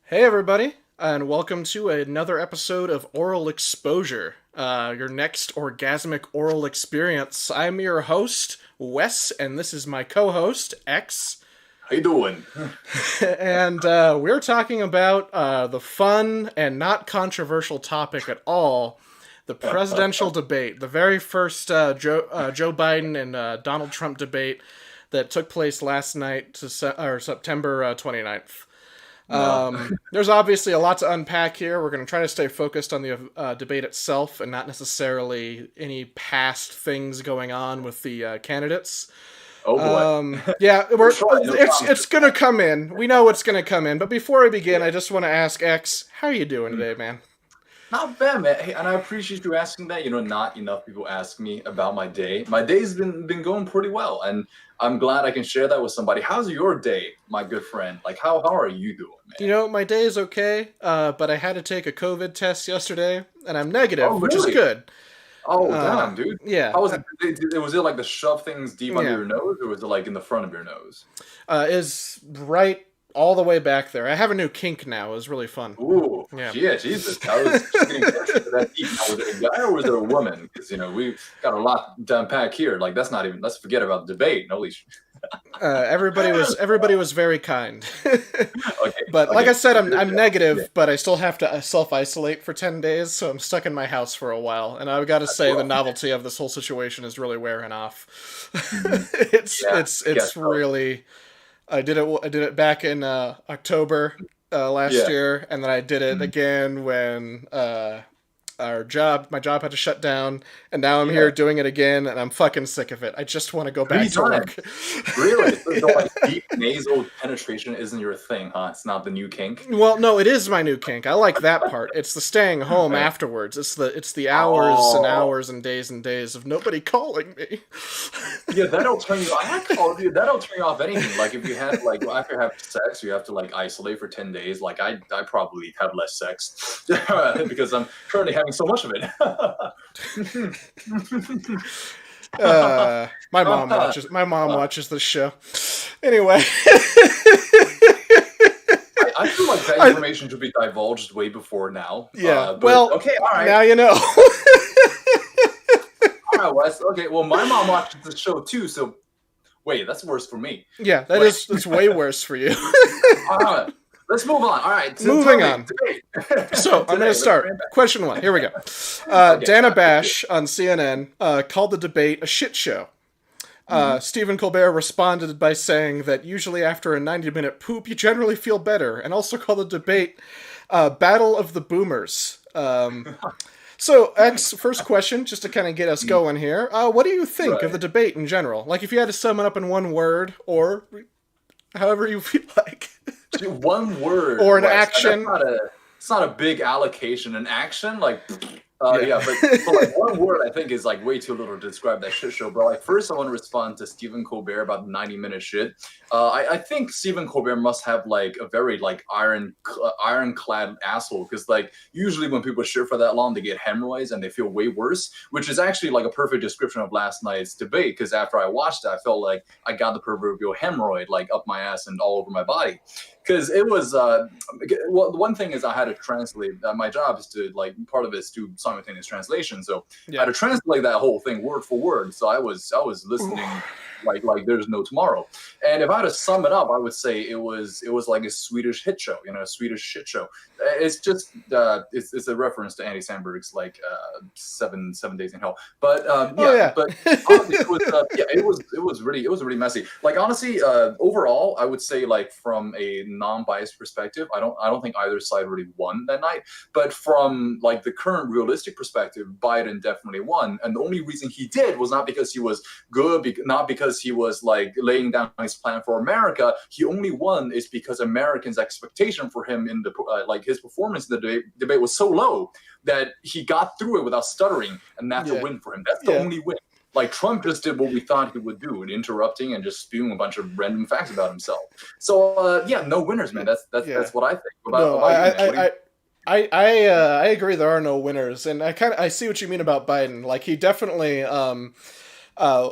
Hey, everybody, and welcome to another episode of Oral Exposure, your next orgasmic oral experience. I'm your host, Wes, and this is my co host, X. How you doing? And we're talking about the fun and not controversial topic at all, the presidential debate, the very first Joe Biden and Donald Trump debate that took place last night, September 29th. No. There's obviously a lot to unpack here. We're going to try to stay focused on the debate itself and not necessarily any past things going on with the candidates. Oh boy. Yeah, No it's going to come in. We know it's going to come in. But before I begin, I just want to ask X, how are you doing today, man? Not bad, man. Hey, and I appreciate you asking that. Not enough people ask me about my day. My day's been going pretty well, and I'm glad I can share that with somebody. How's your day, my good friend? Like, how are you doing, man? My day is okay, but I had to take a COVID test yesterday, and I'm negative, Oh, which is really? good. Oh, damn, dude. Yeah. How was it? Was it like to shove things deep under Yeah. your nose, or was it like in the front of your nose? Is right all the way back there. I have a new kink now. It was really fun. Ooh, Yeah. yeah, Jesus. I was just getting closer to that deep. Now, was it a guy or was it a woman? Because, we got a lot to unpack here. Like, that's not even, let's forget about the debate. Holy Everybody was very kind. Okay, But like okay. I said, I'm negative, Yeah, but I still have to self isolate for 10 days, so I'm stuck in my house for a while. And I've got to that's say, the rough. novelty of this whole situation is really wearing off. Mhm. it's Yeah, it's I guess it's so. really. I did it back in October last Yeah. year, and then I did it Mhm. again when my job had to shut down, and now I'm here Yeah. doing it again, and I'm fucking sick of it. I just want to go Three back to times. work. Really? So, Yeah. like, deep nasal penetration isn't your thing, huh? It's not the new kink? Well, no, it is my new kink. I like that part. It's the staying home Uh, afterwards. It's the hours and oh. hours and days of nobody calling me. Yeah, that'll turn you. I told you that'll turn you off anything. Like if you have like after you have sex, you have to like isolate for 10 days. Like I probably have less sex because I'm currently having so much of it. My mom watches this show. Anyway, I feel like that I, information should be divulged way before now. yeah. But Well, okay, all right, now you know. all right, Wes. Okay, well, my mom watches the show too. So wait, that's worse for me. Yeah, Wait, that's way worse for you. uh, let's move on. All right, so tell Moving me on. today. So I'm going to Today, let's start. bring it back. Question one. Here we go. Okay, Dana all right, let's do it. Bash on CNN called the debate a shit show. Mhm. Stephen Colbert responded by saying that usually after a 90-minute poop, you generally feel better, and also called the debate Battle of the Boomers. So, X, first question, just to kind of get us going here. What do you think of Right. the debate in general? Like, if you had to sum it up in one word, or however you feel like, One word, or an Wes. That's action. not a. It's not a big allocation. An action, like, Yeah. yeah, but like one word, I think is like way too little to describe that shit show. But like, first, I want to respond to Stephen Colbert about the 90-minute shit. I think Stephen Colbert must have like a very like ironclad asshole because like usually when people shit for that long, they get hemorrhoids and they feel way worse, which is actually like a perfect description of last night's debate. Because after I watched it, I felt like I got the proverbial hemorrhoid like up my ass and all over my body because it was well, the one thing is I had to translate. My job is to like part of it is to simultaneous translation, so I Yeah. had to translate that whole thing word for word. So I was listening like there's no tomorrow. And if I had to sum it up, I would say it was like a Swedish hit show, a Swedish shit show. It's just it's a reference to Andy Samberg's like seven days in hell. But Oh, yeah, yeah. but honestly, it was yeah, it was really messy. Like honestly, overall, I would say like from a non-biased perspective, I don't think either side really won that night. But from like the current realistic perspective, Biden definitely won, and the only reason he did was not because he was good, not because he was like laying down his plan for America. He only won is because Americans' expectation for him in the like his performance in the debate was so low that he got through it without stuttering, and that's a Yeah. win for him. That's the Yeah. only win. Like Trump just did what we thought he would do, and interrupting and just spewing a bunch of random facts about himself. So yeah, no winners, man. That's that's Yeah. that's what I think. No, About you, man? What do you? I agree there are no winners, and I see what you mean about Biden. Like he definitely uh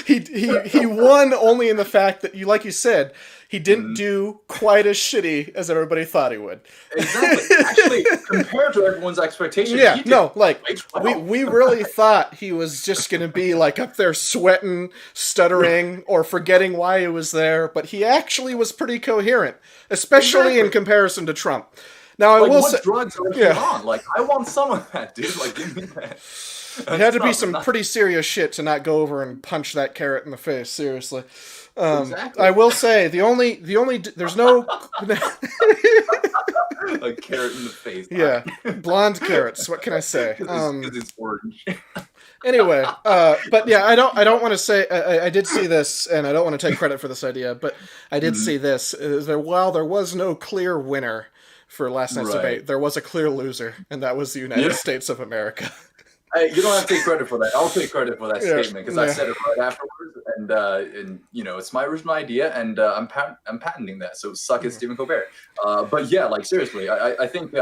he won only in the fact that like you said, he didn't Mhm. do quite as shitty as everybody thought he would. Exactly. Actually, compared to everyone's expectations, Yeah, he did no, like quite we well. we really thought he was just gonna be like up there sweating, stuttering, or forgetting why he was there, but he actually was pretty coherent, especially in Exactly. comparison to Trump. Now I Like, will say, what drugs are he yeah, on? Like, I want some of that, dude. Like, give me that. it had That's to be not, some not pretty serious shit to not go over and punch that carrot in the face. Seriously, exactly I will say the only there's no a carrot in the face. All yeah, right, blonde carrots. What can I say? because it's orange. Anyway, but yeah, I don't want to say I did see this, and I don't want to take credit for this idea, but I did Mhm. see this. Is there, while there was no clear winner for last night's Right. debate, there was a clear loser, and that was the United Yeah. States of America. You don't have to take credit for that. I'll take credit for that Yeah, statement because I yeah. said it right afterwards, and you know it's my original idea, and I'm patenting that. So suck it, Stephen Colbert. But yeah, like seriously, I think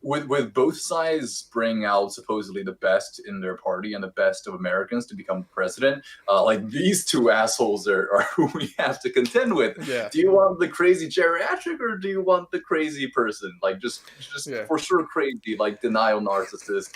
with both sides bringing out supposedly the best in their party and the best of Americans to become president, like these two assholes are who we have to contend with. Yeah, Do you want the crazy geriatric or do you want the crazy person? Like just yeah. for sure crazy, like denial narcissist.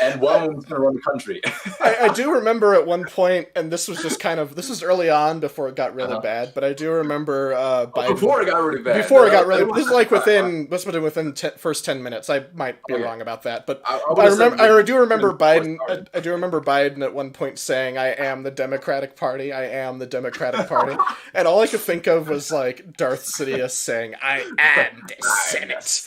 And one of them's gonna run the country. I do remember at one point, and this was just kind of this was early on before it got really Uh-huh. bad, but I do remember Biden. Before it got really bad. Before it got That really, was- this is like within must have been within first 10 minutes. I might be Okay. wrong about that, but I I would've said remember. I do remember before it Biden. started. I do remember Biden at one point saying, "I am the Democratic Party. I am the Democratic Party," and all I could think of was like Darth Sidious saying, "I am the Senate.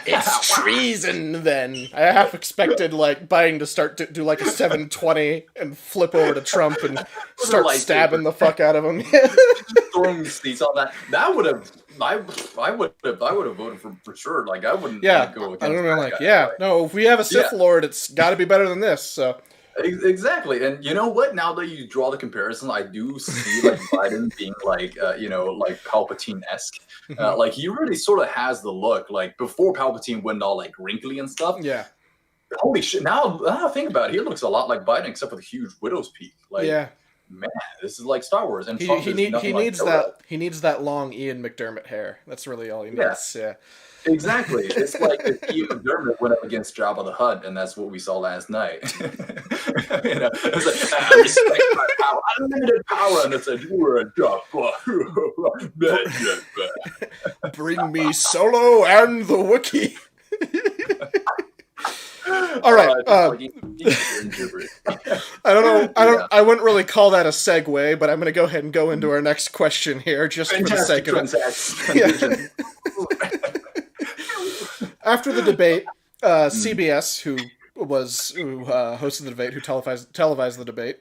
It's treason." Then I half expected like Biden to start to do like a 720 and flip over to Trump and start lightsaber. stabbing the fuck out of him. Throwing seats on that. That would have. I would have voted for sure. Like I wouldn't Yeah, go I against don't know. that Like, guy. yeah, no. If we have a Sith Yeah. Lord, it's got to be better than this. So Exactly, and you know what? Now that you draw the comparison, I do see like Biden being like, you know, like Palpatine-esque. Like he really sort of has the look. Like before Palpatine went all like wrinkly and stuff. yeah, Holy shit! Now I think about it, he looks a lot like Biden, except with a huge widow's peak. Like yeah. man, this is like Star Wars, and He Trump he, is need, nothing he like needs Yoda. that he needs that long Ian McDermott hair. That's really all he Yeah. needs. Yeah. Exactly. It's like if Ian McDermott went up against Jabba the Hutt, and that's what we saw last night. You know, it's like, I respect my power, unlimited power, and it's like, you were a Jabba. Bring me Solo and the Wookiee. All right. Gibberish. I don't know. Yeah. I wouldn't really call that a segue, but I'm going to go ahead and go into our next question here, just for the sake of it. Transaction. After the debate, CBS, who hosted the debate, who televised the debate,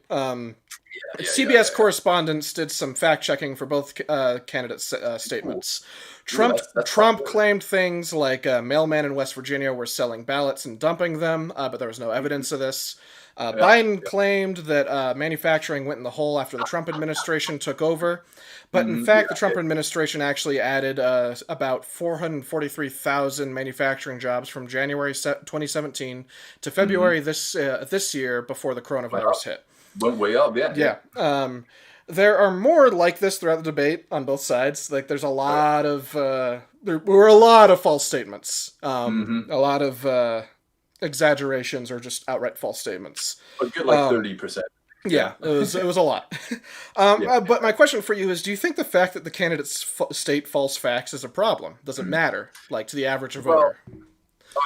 CBS correspondents did some fact checking for both candidates' statements. Trump claimed things like a mailman in West Virginia were selling ballots and dumping them, but there was no evidence of this. Biden claimed that manufacturing went in the hole after the Trump administration took over. But in fact, the Trump administration actually added about 443,000 manufacturing jobs from January 2017 to February this year before the coronavirus hit. Went way up, yeah. Yeah. There are more like this throughout the debate on both sides. Like, there's a lot of there were a lot of false statements, a lot of exaggerations or just outright false statements. A good like 30%. Yeah, it was a lot. But my question for you is: do you think the fact that the candidates state false facts is a problem? Does it matter, like to the average voter?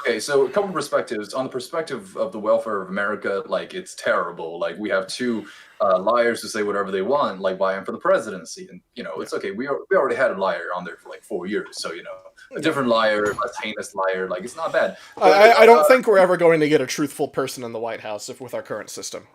Okay, so a couple perspectives. On the perspective of the welfare of America, like it's terrible. Like we have two liars who say whatever they want, like vying for the presidency, and you know it's okay. We already had a liar on there for like 4 years, so you know a different liar, a less heinous liar. Like it's not bad. But, I don't think we're ever going to get a truthful person in the White House with our current system.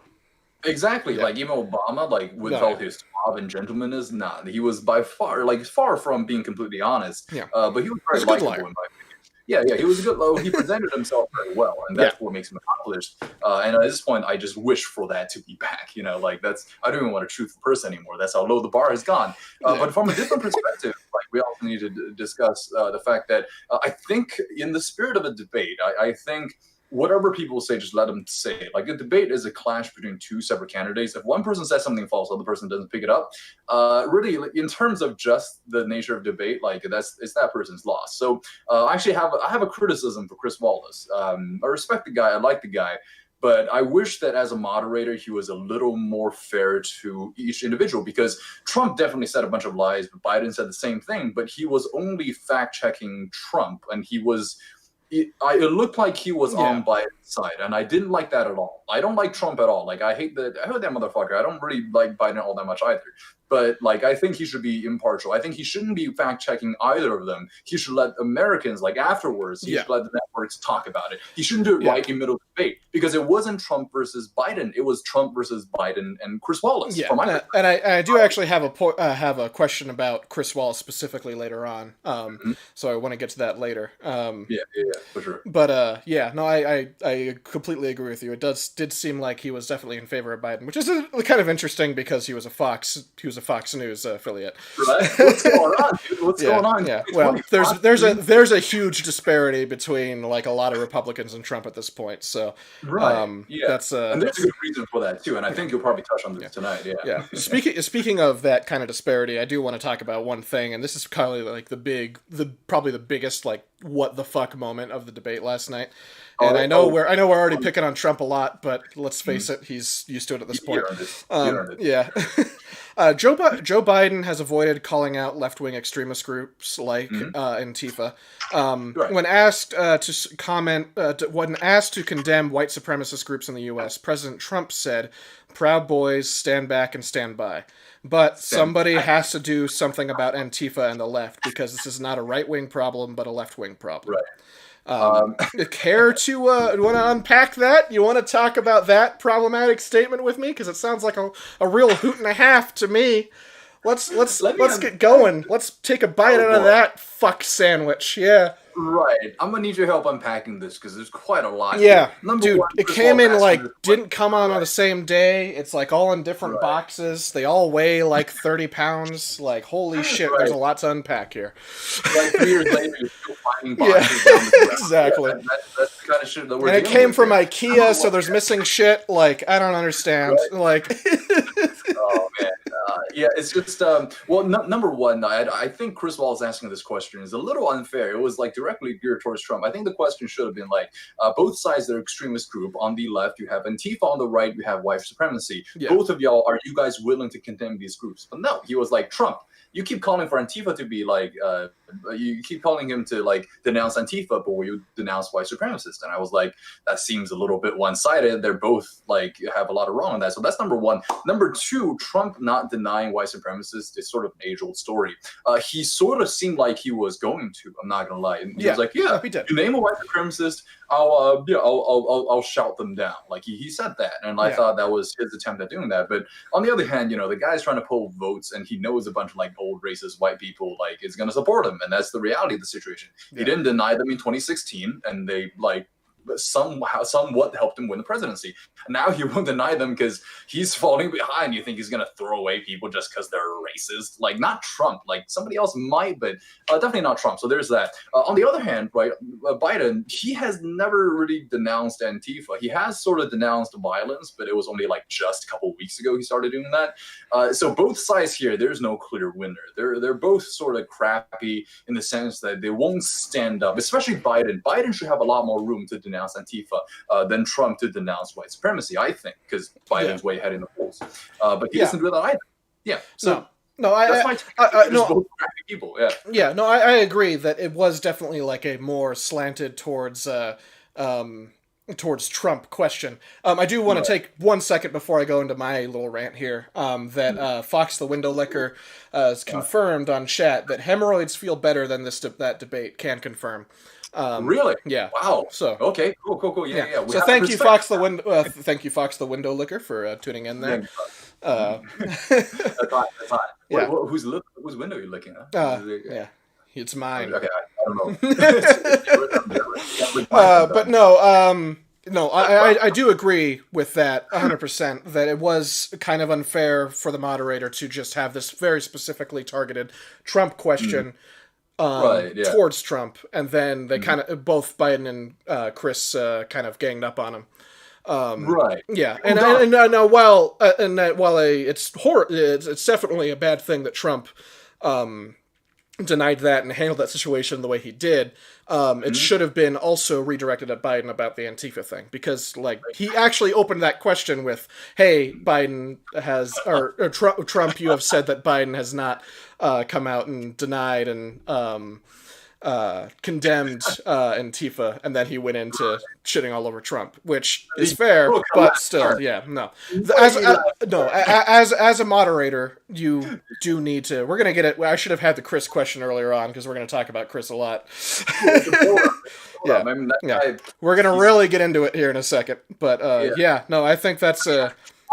Exactly. Like even Obama, like with all his suave and gentlemanness, he was by far from being completely honest. Yeah. But he was very He's a good likable liar. in my opinion. Yeah, he was a good. He presented himself very well, and that's what makes him accomplished. And at this point, I just wish for that to be back. You know, like I don't even want a truthful person anymore. That's how low the bar has gone. But from a different perspective, like we also need to discuss the fact that I think in the spirit of a debate, I think whatever people say, just let them say it. Like a debate is a clash between two separate candidates. If one person says something false, the other person doesn't pick it up. Really, in terms of just the nature of debate, like it's that person's loss. So actually, I have a criticism for Chris Wallace. I respect the guy. I like the guy. But I wish that as a moderator, he was a little more fair to each individual, because Trump definitely said a bunch of lies, but Biden said the same thing. But he was only fact-checking Trump, and it looked like he was on Biden's side, and I didn't like that at all. I don't like Trump at all. Like, I hate that motherfucker. I don't really like Biden all that much either. But like, I think he should be impartial. I think he shouldn't be fact checking either of them. He should let Americans, like afterwards, he should let the networks talk about it. He shouldn't do it right in the middle of the debate, because it wasn't Trump versus Biden. It was Trump versus Biden and Chris Wallace. Yeah, and I do actually have a question about Chris Wallace specifically later on. So I want to get to that later. Yeah, for sure. But I completely agree with you. It did seem like he was definitely in favor of Biden, which is kind of interesting because he was a Fox News affiliate. Right? What's going on, dude? What's going on? Yeah. Well, there's a huge disparity between like a lot of Republicans and Trump at this point. So that's and there's a good reason for that too. And I think you'll probably touch on this tonight. Yeah. Speaking of that kind of disparity, I do want to talk about one thing, and this is probably like probably the biggest like what the fuck moment of the debate last night. And I know we're already picking on Trump a lot, but let's face it, he's used to it at this point. Yeah. Joe Biden has avoided calling out left-wing extremist groups like Antifa. When asked when asked to condemn white supremacist groups in the U.S., President Trump said, "Proud Boys, stand back and stand by." But somebody has to do something about Antifa and the left, because this is not a right-wing problem, but a left-wing problem. Right. Care to want to unpack that? You want to talk about that problematic statement with me? Because it sounds like a real hoot and a half to me. Let's get going. Let's take a bite out of that fuck sandwich. Yeah. Right. I'm gonna need your help unpacking this, because there's quite a lot. Yeah, dude, it came in like didn't come on the same day. It's like all in different boxes. They all weigh like 30 pounds. Like, holy shit, there's a lot to unpack here. Like 3 years later, you're still finding boxes down the ground. Exactly. That's the kind of shit that we're. And it came from IKEA, so there's missing shit. Like, I don't understand. Like. Oh man. Yeah, it's just number one, I think Chris Wallace asking this question is a little unfair. It was like directly geared towards Trump. I think the question should have been like, both sides, they're extremist group. On the left, you have Antifa. On the right, you have white supremacy. Both of y'all, are you guys willing to condemn these groups? But no, he was like, Trump, you keep calling for Antifa to be like, you keep calling him to like denounce Antifa, but will you denounce white supremacists? And I was like, that seems a little bit one-sided. They're both like have a lot of wrong on that. So that's number one. Number two, Trump not denying white supremacists is sort of an age-old story. He sort of seemed like he was going to. I'm not gonna lie. And he was like, "Yeah, you name a white supremacist, I'll shout them down." Like he said that, and I thought that was his attempt at doing that. But on the other hand, the guy's trying to pull votes, and he knows a bunch of like old racist white people like is gonna support him, and that's the reality of the situation. He didn't deny them in 2016, and they like somewhat helped him win the presidency. Now he won't deny them because he's falling behind. You think he's gonna throw away people just because they're racist? Like, not Trump. Like, somebody else might, but definitely not Trump. So there's that. On the other hand, right, Biden, he has never really denounced Antifa. He has sort of denounced violence, but it was only like just a couple of weeks ago he started doing that. So both sides here, there's no clear winner. They're both sort of crappy in the sense that they won't stand up, especially Biden. Biden should have a lot more room to denounce Antifa than Trump to denounce white supremacy, I think, because Biden's way ahead in the polls. But he doesn't do that either. Yeah. So both crappy people. I agree that it was definitely like a more slanted towards Trump question. I do want to take 1 second before I go into my little rant here. That Fox the Window Licker has confirmed on chat that hemorrhoids feel better than that debate. Can confirm. Really? Yeah. Wow. So okay. Cool. Yeah. So thank you, Fox the Window Licker, for tuning in there. That's hot. Yeah. Whose window are you looking at? Yeah. It's mine. Okay, I don't know. But no, I do agree with that 100%, that it was kind of unfair for the moderator to just have this very specifically targeted Trump question Right. Yeah. towards Trump, and then they kind of both Biden and Chris kind of ganged up on him. Right. Yeah, Oh God. now while it's definitely a bad thing that Trump denied that and handled that situation the way he did. It should have been also redirected at Biden about the Antifa thing, because like he actually opened that question with, "Hey, Biden has or Trump, you have said that Biden has not come out and denied and condemned Antifa," and then he went into shitting all over Trump, which is fair, but still, yeah, no. As a moderator, you do need to. We're gonna get it. I should have had the Chris question earlier on, because we're gonna talk about Chris a lot. Yeah, we're gonna really get into it here in a second, but no, I think that's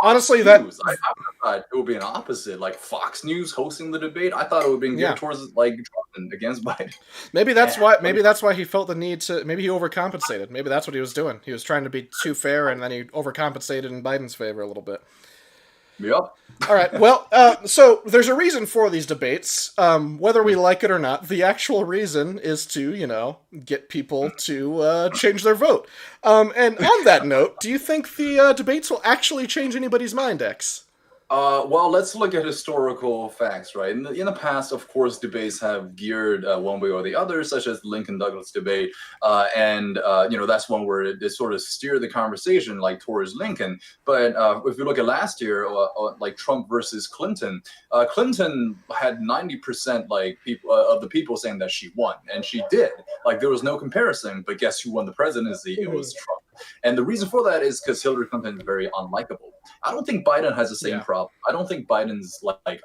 honestly that. I thought it would be an opposite, like Fox News hosting the debate. I thought it would be geared towards like Trump against Biden. Maybe that's why. Maybe that's why he felt the need to. Maybe he overcompensated. Maybe that's what he was doing. He was trying to be too fair, and then he overcompensated in Biden's favor a little bit. Yep. All right. Well, so there's a reason for these debates, whether we like it or not. The actual reason is to, get people to change their vote. And on that note, do you think the debates will actually change anybody's mind, X? Well, let's look at historical facts, right? In the past, of course, debates have geared one way or the other, such as the Lincoln-Douglas debate, and that's one where they sort of steer the conversation like towards Lincoln. But if you look at last year, like Trump versus Clinton, Clinton had 90% like people of the people saying that she won, and she did. Like there was no comparison. But guess who won the presidency? It was Trump. And the reason for that is because Hillary Clinton is very unlikable. I don't think Biden has the same problem. I don't think Biden's like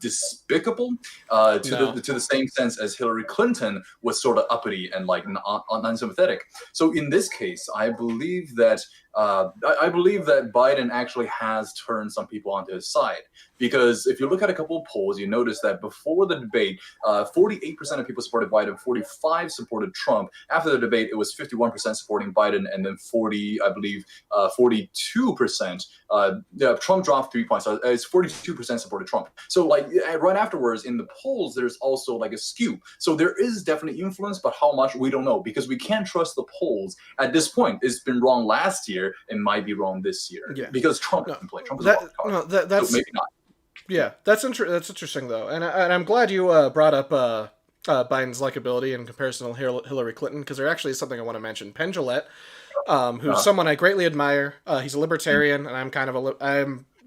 despicable to the same sense as Hillary Clinton was sort of uppity and like unsympathetic. So in this case, I believe that Biden actually has turned some people onto his side, because if you look at a couple of polls, you notice that before the debate, 48% of people supported Biden, 45% supported Trump. After the debate, it was 51% supporting Biden, and then 42%. Trump dropped 3 points. So it's 42% supported Trump. So like right afterwards in the polls, there's also like a skew. So there is definitely influence, but how much we don't know, because we can't trust the polls at this point. It's been wrong last year. It might be wrong this year because Trump doesn't play. Trump is a wild card. That's so maybe not. Yeah, that's interesting though, and I'm glad you brought up Biden's likability in comparison to Hillary Clinton, because there actually is something I want to mention. Penn Jillette, who's someone I greatly admire. He's a libertarian, and I'm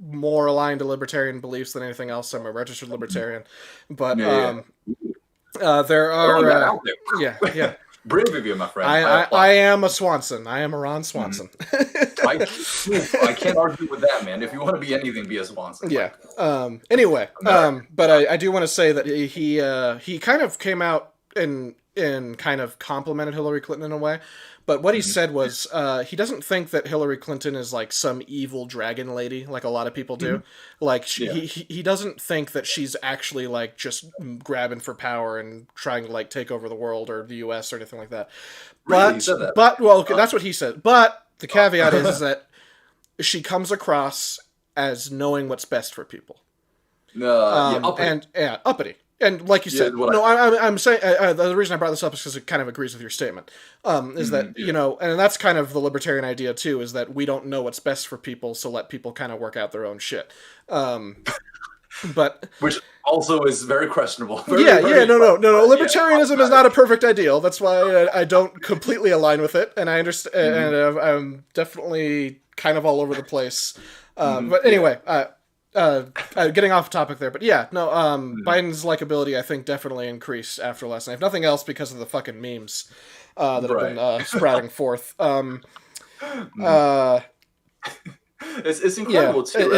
more aligned to libertarian beliefs than anything else. I'm a registered libertarian, but there are brave of you, my friend. I am a Swanson. I am a Ron Swanson. I can't argue with that, man. If you want to be anything, be a Swanson. Yeah. Anyway, but I do want to say that he kind of came out and kind of complimented Hillary Clinton in a way. But what he said was he doesn't think that Hillary Clinton is like some evil dragon lady like a lot of people do. Like he doesn't think that she's actually like just grabbing for power and trying to like take over the world or the U.S. or anything like that. Really? He said that? That's what he said. But the caveat is that she comes across as knowing what's best for people. Uppity. And like you said, I'm saying the reason I brought this up is because it kind of agrees with your statement. Is that and that's kind of the libertarian idea too, is that we don't know what's best for people, so let people kind of work out their own shit. But which also is very questionable. No. Libertarianism is not a perfect ideal. That's why I don't completely align with it, and I understand. And I'm definitely kind of all over the place. But anyway. Getting off topic there, but Biden's likability I think definitely increased after last night. If nothing else, because of the fucking memes that have been sprouting forth. It's incredible too.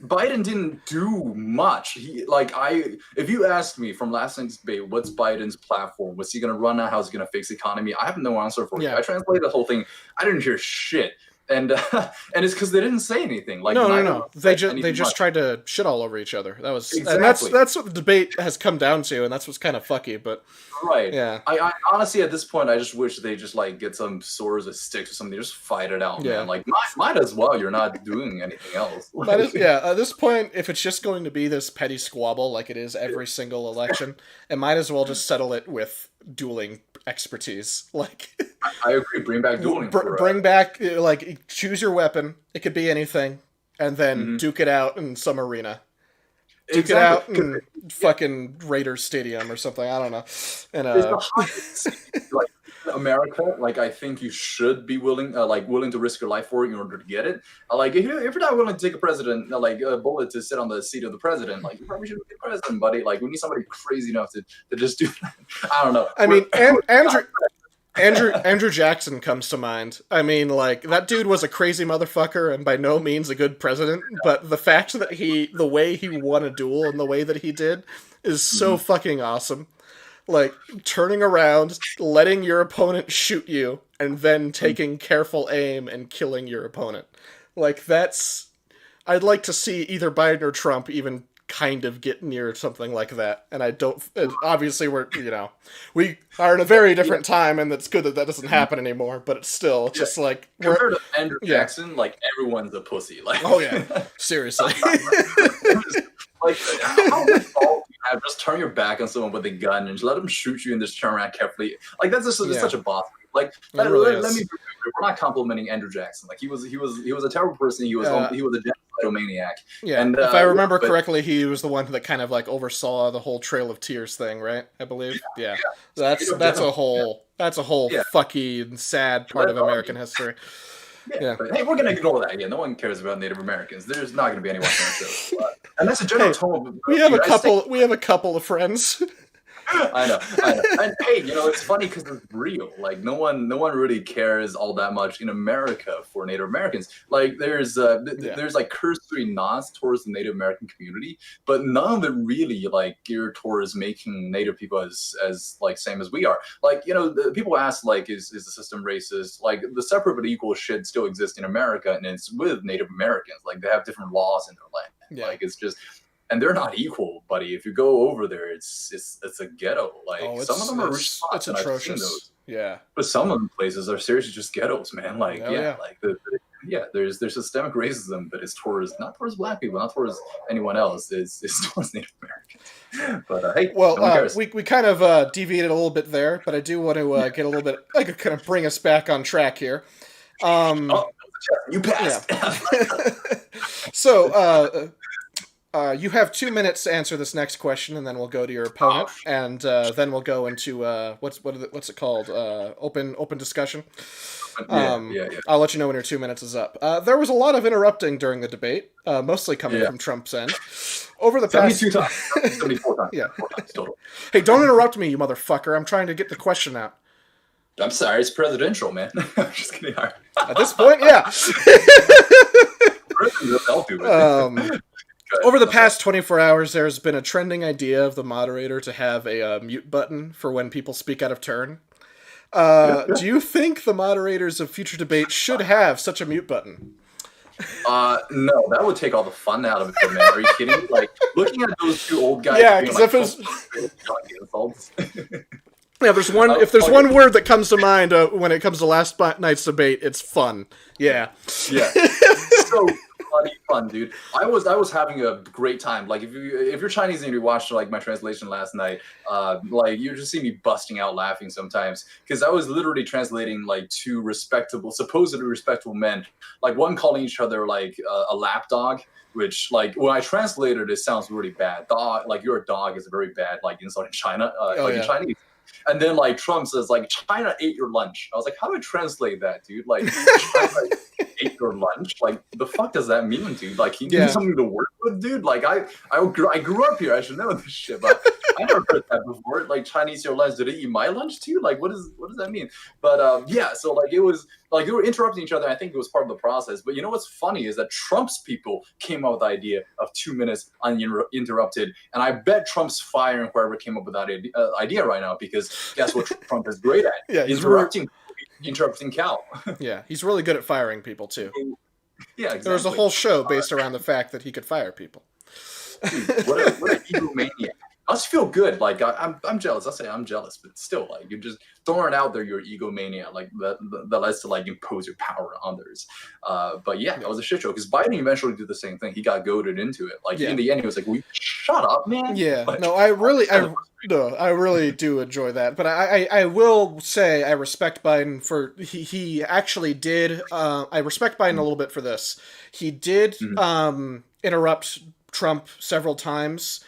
Biden didn't do much. If you asked me from last night's debate, what's Biden's platform? What's he going to run on? How's he going to fix the economy? I have no answer for you. I translated the whole thing. I didn't hear shit. and and it's because they didn't say anything. Like No, no, neither of no. them said They anything just much. tried to shit all over each other. That was, and Exactly. that's what the debate has come down to, and that's what's kind of fucky. But Right. yeah, I honestly at this point I just wish they just like get some swords or sticks or something. Just fight it out, man. yeah. Like might as well. You're not doing anything else. But Like yeah, at this point, if it's just going to be this petty squabble like it is every single election, it might as well just settle it with dueling expertise. Like, I agree. Bring back dueling for bring back, like, choose your weapon. It could be anything, and then mhm. duke it out in some arena. Duke it out Exactly. in fucking Raiders Stadium or something. I don't know. And It's the highest. Like in America, like I think you should be willing to risk your life for it in order to get it. Like if you're not willing to take a president, like a bullet to sit on the seat of the president, like you probably shouldn't be president, buddy. Like we need somebody crazy enough to just do that. I don't know. I mean, Andrew Jackson comes to mind. I mean, like, that dude was a crazy motherfucker and by no means a good president, but the fact that the way he won a duel and the way that he did is so fucking awesome. Like, turning around, letting your opponent shoot you, and then taking careful aim and killing your opponent. Like, that's... I'd like to see either Biden or Trump even kind of get near something like that. And I don't... Obviously, we are in a very different time, and it's good that that doesn't happen anymore, but it's still just like... Compared to Andrew Yeah. Jackson, like everyone's a pussy. Like Oh, yeah. Seriously. like how much fault do you have? Just turn your back on someone with a gun and just let them shoot you and just turn around carefully. Like that's just Yeah. such a boss. Like It really let is. me. We're not complimenting Andrew Jackson. Like he was a terrible person. He was a genocidal maniac. Yeah, And if I remember but- correctly, he was the one that kind of like oversaw the whole Trail of Tears thing, right? I believe. Yeah, that's a whole Yeah. fucky and sad part of American history. Yeah. But hey, we're gonna ignore that. Yeah, no one cares about Native Americans. There's not gonna be anyone on the show. And that's a general tone. Of We have a the United States. couple. We have a couple of friends. I know. And hey, it's funny because it's real. Like no one really cares all that much in America for Native Americans. Like there's like cursory nods towards the Native American community, but none of it really like geared towards making Native people as like same as we are. Like people ask like is the system racist? Like the separate but equal shit still exists in America, and it's with Native Americans. Like they have different laws in their land. Yeah. Like it's just. And they're not equal, buddy. If you go over there, it's a ghetto. Like some of them are rich spots, and I've seen those. atrocious. Yeah. But some of the places are seriously just ghettos, man. Like Yeah. like there's systemic racism, but it's not towards black people, not towards anyone else. It's towards Native Americans. But hey, no one Well, cares. we kind of deviated a little bit there, but I do want to get a little bit, like, kind of bring us back on track here. You passed. So, you have 2 minutes to answer this next question, and then we'll go to your opponent, and then we'll go into what's it called? Open discussion. Yeah. I'll let you know when your 2 minutes is up. There was a lot of interrupting during the debate, mostly coming from Trump's end. Over the past 72 times, 74 times, Yeah. 4 times total. Hey, don't interrupt me, you motherfucker! I'm trying to get the question out. I'm sorry, it's presidential, man. I'm just kidding. All right. At this point, yeah. I'll do it. Over the past 24 hours, there's been a trending idea of the moderator to have a mute button for when people speak out of turn. Do you think the moderators of future debates should have such a mute button? No, that would take all the fun out of it, man. Are you kidding me? Like looking at those two old guys. Yeah, being, because like, insults. Yeah, if there's one word that comes to mind when it comes to last night's debate, it's fun. Yeah. Yeah. So bloody fun, dude. I was having a great time. Like if you're Chinese and you watched like my translation last night, like you just see me busting out laughing sometimes because I was literally translating like two supposedly respectable men, like one calling each other like a lap dog. Which, like, when I translated, it sounds really bad. Dog, like, you're a dog is a very bad, like, insult in China, in Chinese. And then, like, Trump says, like, China ate your lunch. I was like, how do I translate that, dude? Like, China ate your lunch? Like, the fuck does that mean, dude? Like, he needs something to work with, dude? Like, I grew up here. I should know this shit, but I never heard that before. Like, Chinese your lunch. Did they eat my lunch, too? Like, what does that mean? But, yeah, so, like, it was... Like, they were interrupting each other. I think it was part of the process. But you know what's funny is that Trump's people came up with the idea of 2 minutes uninterrupted. And I bet Trump's firing whoever came up with that idea right now because guess what Trump is great at? Yeah, interrupting interrupting Cal. Yeah, he's really good at firing people too. Yeah, There was a exactly. whole show based around the fact that he could fire people. Dude, what a egomaniac. I just feel good. Like I'm jealous. I say I'm jealous, but still, like you're just throwing it out there. You're egomaniac. Like that lets to like impose your power on others. But yeah, that was a shit show because Biden eventually did the same thing. He got goaded into it. Like in the end, he was like, "Will you shut up, man?" Yeah, Like, no, I really do enjoy that. But I will say I respect Biden for he actually did. I respect Biden a little bit for this. He did interrupt Trump several times.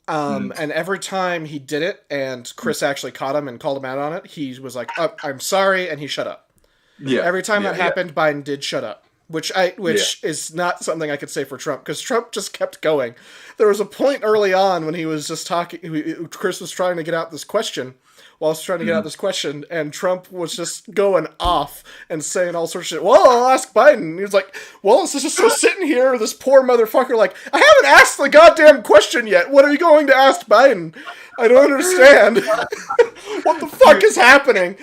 And every time he did it, and Chris actually caught him and called him out on it, he was like, oh, "I'm sorry," and he shut up. yeah, Every time yeah, that happened, Biden did shut up, which is not something I could say for Trump because Trump just kept going. There was a point early on when he was just talking. Chris was trying to get out this question. While I was trying to get out this question, and Trump was just going off and saying all sorts of shit. Well, I'll ask Biden. He was like, well, it's just so sitting here, this poor motherfucker, like, I haven't asked the goddamn question yet. What are you going to ask Biden? I don't understand. What the fuck is happening?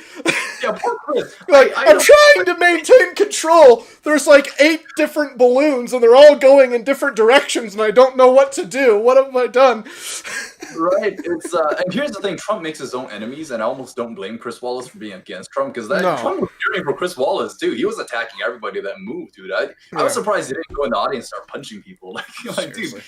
Yeah, poor Chris. Like, I'm trying to maintain control. There's like 8 different balloons, and they're all going in different directions, and I don't know what to do. What have I done? Right. It's and here's the thing: Trump makes his own enemies, and I almost don't blame Chris Wallace for being against Trump because Trump was cheering for Chris Wallace too. He was attacking everybody that moved, dude. I was surprised he didn't go in the audience and start punching people. Like dude,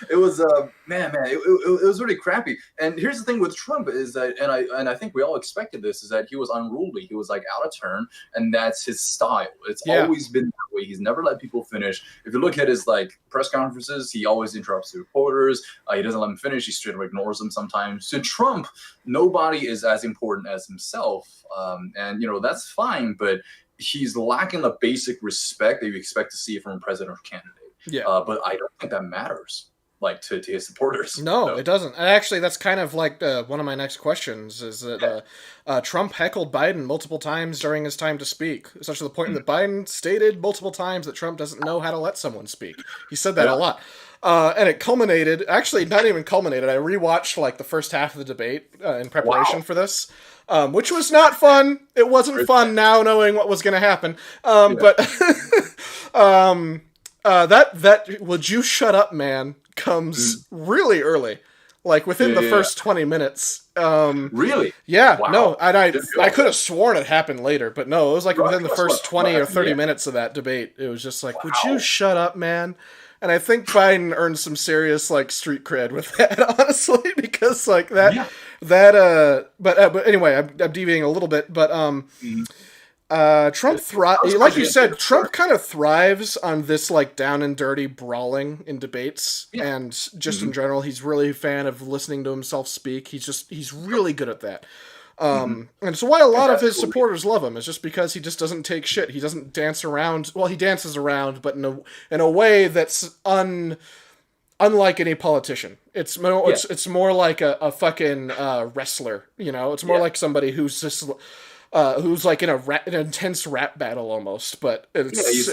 it was it was really crappy. And here's the thing with Trump is that, and I think we all expected this, is that he was unruly. He was like out of turn, and that's his style. It's always been that way. He's never let people finish. If you look at his like press conferences, he always interrupts the reporters. He doesn't let them finish. He straight up ignores them sometimes. To Trump, nobody is as important as himself, and that's fine. But he's lacking the basic respect that you expect to see from a presidential candidate. Yeah. But I don't think that matters, like to his supporters. No, it doesn't. And actually, that's kind of like one of my next questions is that Trump heckled Biden multiple times during his time to speak, such to the point that Biden stated multiple times that Trump doesn't know how to let someone speak. He said that a lot. And it culminated, actually not even culminated, I rewatched like the first half of the debate in preparation for this, which was not fun. It wasn't fun now knowing what was going to happen. But that "would you shut up, man" comes really early, like within the first 20 minutes. Really? Yeah, wow. No, and I could have sworn it happened later, but no, it was like within the first 20 or 30 minutes of that debate. It was just like, "Would you shut up, man?" And I think Biden earned some serious like street cred with that, honestly, because like that. But anyway, I'm deviating a little bit, but Trump like you said, Trump kind of thrives on this like down and dirty brawling in debates, and just in general, he's really a fan of listening to himself speak. He's really good at that. And so why a lot of his supporters love him is just because he just doesn't take shit. He doesn't dance around. Well, he dances around, but in a way that's unlike any politician. It's more like a fucking wrestler. It's more like somebody who's just who's like in an intense rap battle almost, but he's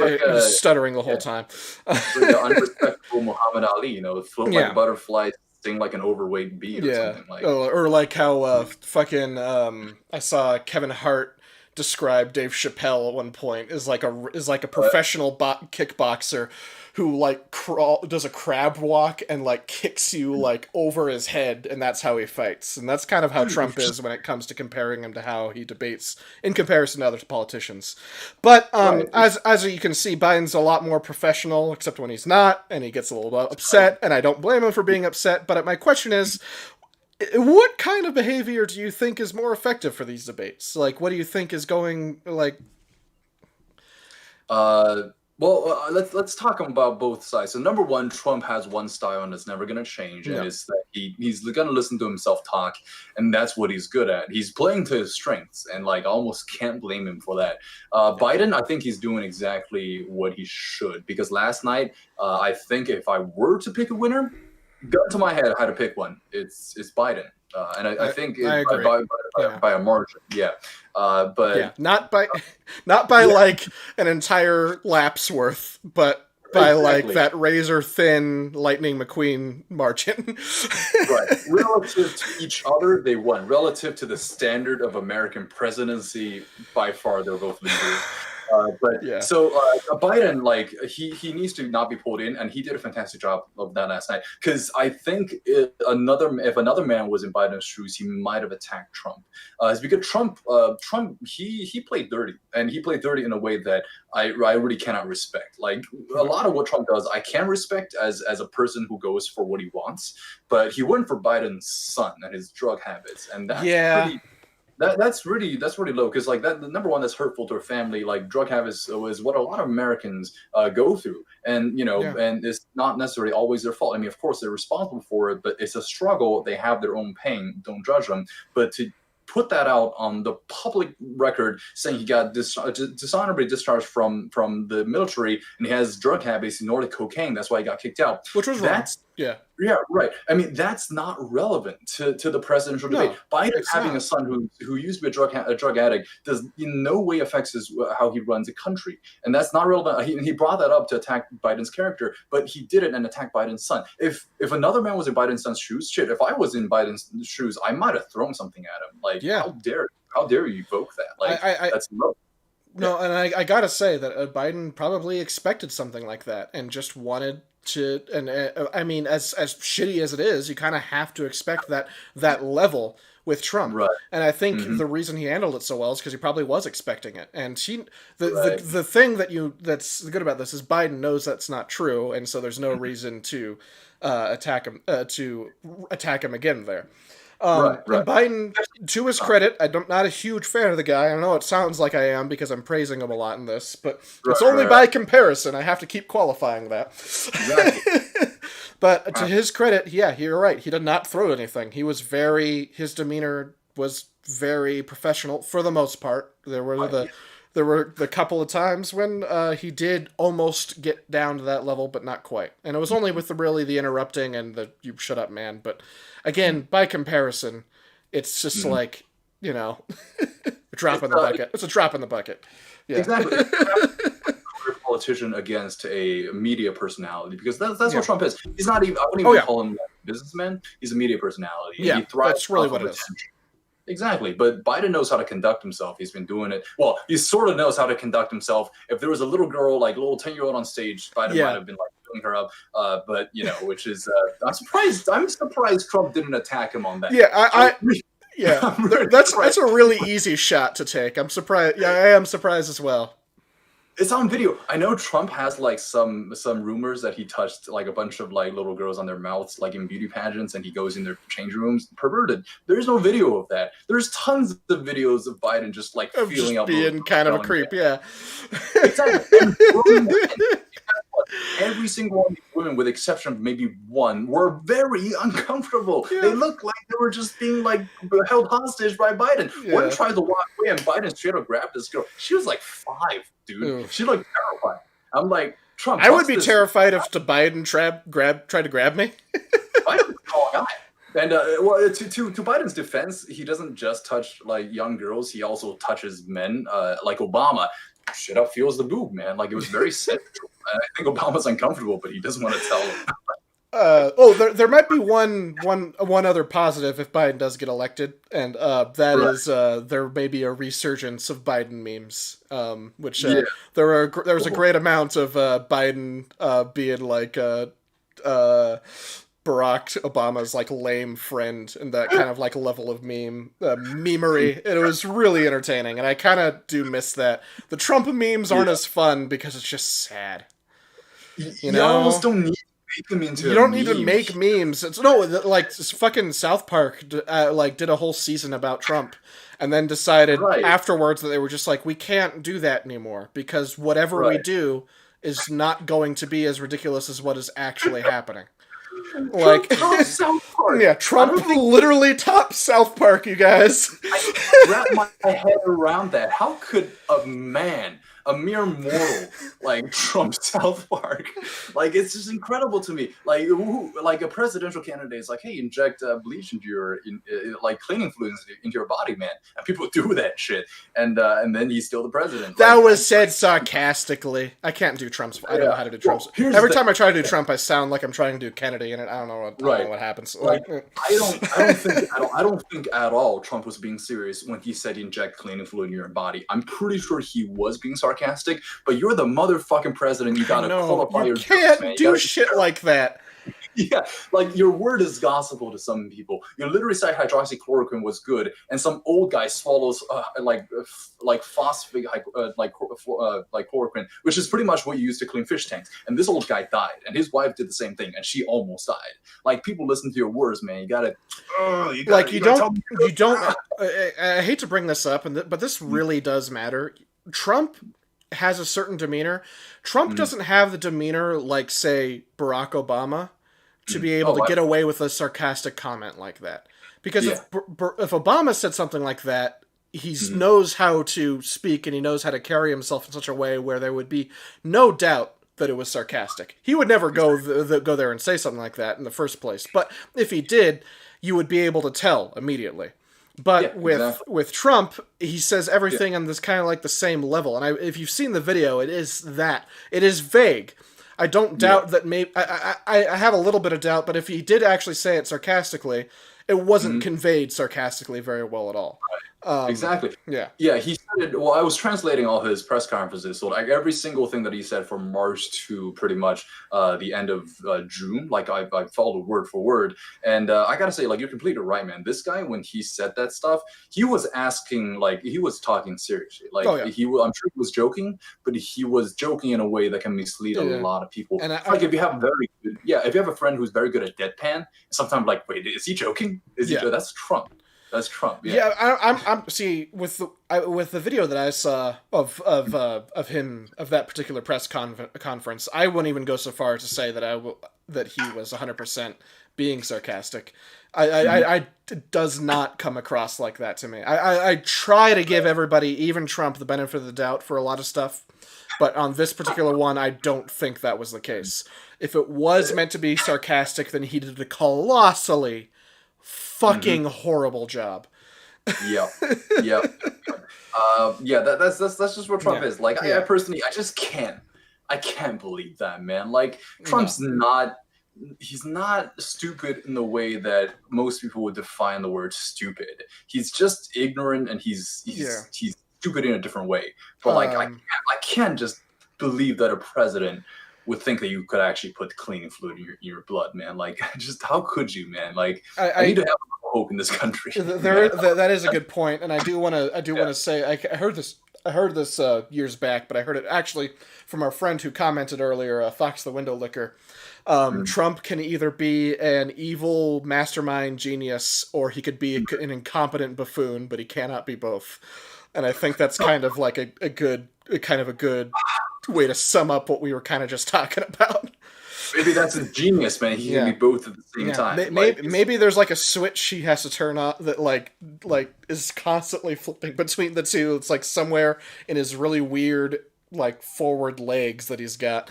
stuttering the whole time. Like the unrespectable Muhammad Ali, float like butterflies. Like an overweight bee or something like or like how fucking I saw Kevin Hart describe Dave Chappelle at one point is like a professional kickboxer who like does a crab walk and like kicks you like over his head, and that's how he fights. And that's kind of how Trump is when it comes to comparing him to how he debates in comparison to other politicians. But as you can see, Biden's a lot more professional, except when he's not, and he gets a little upset, and I don't blame him for being upset. But my question is, what kind of behavior do you think is more effective for these debates? Like, what do you think is going like? Well, let's talk about both sides. So number one, Trump has one style and it's never going to change. And it's that he's going to listen to himself talk, and that's what he's good at. He's playing to his strengths, and like I almost can't blame him for that. Biden, I think he's doing exactly what he should, because last night, I think if I were to pick a winner, gun to my head, I had to pick one. It's Biden. And I think I agree. By a margin, but not by like an entire lap's worth, but by like Exactly. that razor thin Lightning McQueen margin. Right. Relative to each other, they won. Relative to the standard of American presidency, by far they're both losers. But Yeah. so Biden, like he needs to not be pulled in, and he did a fantastic job of that last night. Because I think if another man was in Biden's shoes, he might have attacked Trump. It's because Trump he played dirty, and he played dirty in a way that I really cannot respect. Like a lot of what Trump does, I can respect as a person who goes for what he wants, but he went for Biden's son and his drug habits, and that's Yeah. pretty. That's really low because like that the number one that's hurtful to a family like drug habits is what a lot of Americans go through, and Yeah. and it's not necessarily always their fault. I mean, of course they're responsible for it, but it's a struggle. They have their own pain. Don't judge them, but to put that out on the public record saying he got dishonorably discharged from the military and he has drug habits, he ordered cocaine, that's why he got kicked out. Which was wrong. Yeah. Yeah, right. I mean, that's not relevant to the presidential debate. No, Biden it's having not. a son who used to be a drug addict does in no way affects how he runs a country, and that's not relevant. He brought that up to attack Biden's character, but he did it and attacked Biden's son. If another man was in Biden's son's shoes, shit. If I was in Biden's shoes, I might have thrown something at him. Like, Yeah. how dare you evoke that? Like, that's low. No, and I gotta say that Biden probably expected something like that and just wanted to. And I mean, as shitty as it is, you kind of have to expect that level with Trump. Right. And I think the reason he handled it so well is because he probably was expecting it. And Right. the thing that's good about this is Biden knows that's not true, and so there's no reason to attack him again there. Right. And Biden, to his credit, I'm not a huge fan of the guy. I know it sounds like I am because I'm praising him a lot in this, but it's only by comparison. I have to keep qualifying that. Exactly. But to his credit, yeah, you're right. He did not throw anything. His demeanor was very professional for the most part. There were the couple of times when he did almost get down to that level, but not quite. And it was only with the interrupting and the "you shut up, man." But again, by comparison, it's just like a drop in the bucket. It's a drop in the bucket. Yeah. Exactly. A politician against a media personality because that's what Trump is. He's not even. I wouldn't even call him a businessman. He's a media personality. Yeah, he thrives that's really what it is. attention. Exactly, but Biden knows how to conduct himself. He's been doing it. Well, he sort of knows how to conduct himself. If there was a little girl, like a little 10-year-old on stage, Biden might have been like filling her up. But which is I'm surprised. I'm surprised Trump didn't attack him on that. Yeah, that's a really easy shot to take. I'm surprised. Yeah, I am surprised as well. It's on video. I know Trump has like some rumors that he touched like a bunch of like little girls on their mouths, like in beauty pageants, and he goes in their change rooms, perverted. There's no video of that. There's tons of videos of Biden just like feeling up, being kind of a creep. Yeah, exactly. Every single one of these women, with exception of maybe one, were very uncomfortable. Yeah. They looked like they were just being like held hostage by Biden. Yeah. One tried to walk away, and Biden straight up grabbed this girl. She was like 5, dude. Ooh. She looked terrified. I'm like, Trump. I would be terrified if Biden tried to grab me. Biden's a tall guy. And to Biden's defense, he doesn't just touch like young girls. He also touches men, like Obama. Shit up feels the boob, man. Like it was very sensual. I think Obama's uncomfortable, but he doesn't want to tell him. There might be one other positive if Biden does get elected, and that is there may be a resurgence of Biden memes, which there was a great amount of Biden being like Barack Obama's like lame friend and that kind of like level of memery. It was really entertaining, and I kind of do miss that. The Trump memes aren't as fun because it's just sad. You almost don't need to make them into. You don't need to make memes. It's like fucking South Park like did a whole season about Trump, and then decided afterwards that they were just like, we can't do that anymore because whatever we do is not going to be as ridiculous as what is actually happening. Like South Park. Yeah, Trump literally tops South Park, you guys. I wrap my head around that. How could a man, a mere mortal like Trump South Park. Like it's just incredible to me. Like like a presidential candidate is like, hey, inject bleach into your like cleaning fluids into your body, man, and people do that shit, and then he's still the president. That like, was said sarcastically. I can't do Trump's. I don't know how to do Trump's. Every time I try to do Trump, I sound like I'm trying to do Kennedy, and I don't know what happens. Like, I don't think at all Trump was being serious when he said inject cleaning fluid in your body. I'm pretty sure he was being sarcastic, but you're the motherfucking president. You gotta qualify your jokes, man. You can't do shit like that. Yeah, like your word is gospel to some people. You literally say hydroxychloroquine was good, and some old guy swallows like phosphate like chloroquine, which is pretty much what you use to clean fish tanks. And this old guy died, and his wife did the same thing, and she almost died. Like people listen to your words, man. You gotta. I hate to bring this up, but this really does matter. Trump has a certain demeanor. Trump doesn't have the demeanor like, say, Barack Obama to be able to get away with a sarcastic comment like that. Because if Obama said something like that, he knows how to speak and he knows how to carry himself in such a way where there would be no doubt that it was sarcastic. He would never go there and say something like that in the first place. But if he did, you would be able to tell immediately. But with Trump, he says everything on this kind of like the same level. And if you've seen the video, it is that. It is vague. I don't doubt that maybe... I have a little bit of doubt, but if he did actually say it sarcastically, it wasn't conveyed sarcastically very well at all. Exactly. Yeah. Yeah, he said it. Well, I was translating all his press conferences, so like every single thing that he said from March to pretty much the end of June, like I followed word for word. And I gotta say, like, you're completely right, man. This guy, when he said that stuff, he was asking, like, he was talking seriously. Like, I'm sure he was joking, but he was joking in a way that can mislead a lot of people. And like, if you have if you have a friend who's very good at deadpan, sometimes like, wait, is he joking? Is he? That's Trump. That's Trump. Yeah, I'm see with the video that I saw of him of that particular press conference. I wouldn't even go so far as to say that he was 100% being sarcastic. I does not come across like that to me. I try to give everybody, even Trump, the benefit of the doubt for a lot of stuff, but on this particular one, I don't think that was the case. If it was meant to be sarcastic, then he did a colossally fucking horrible job. Yeah. That's just what Trump is. Like, I personally, I can't believe that, man. Like, Trump's he's not stupid in the way that most people would define the word stupid. He's just ignorant, and he's stupid in a different way. But like, I can't just believe that a president would think that you could actually put cleaning fluid in your blood, man. Like, just how could you, man? Like, I need to have hope in this country. That is a good point, and I do want to say I heard this years back, but I heard it actually from our friend who commented earlier, Fox the Window Licker. Trump can either be an evil mastermind genius, or he could be an incompetent buffoon, but he cannot be both. And I think that's kind of like a good way to sum up what we were kind of just talking about. Maybe that's his genius, man. He can be both at the same time. Maybe there's like a switch he has to turn on that like is constantly flipping between the two. It's like somewhere in his really weird like forward legs that he's got.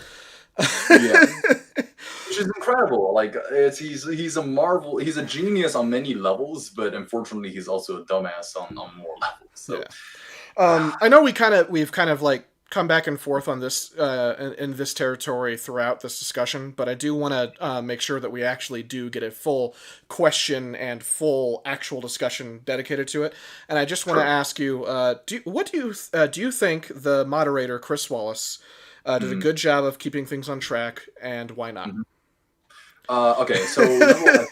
Which is incredible. Like, he's a marvel. He's a genius on many levels, but unfortunately, he's also a dumbass on more levels. So, I know we've kind of like come back and forth on this in this territory throughout this discussion, but I do want to make sure that we actually do get a full question and full actual discussion dedicated to it. And I just want to ask you, do you think the moderator Chris Wallace did a good job of keeping things on track, and why not? Okay, so I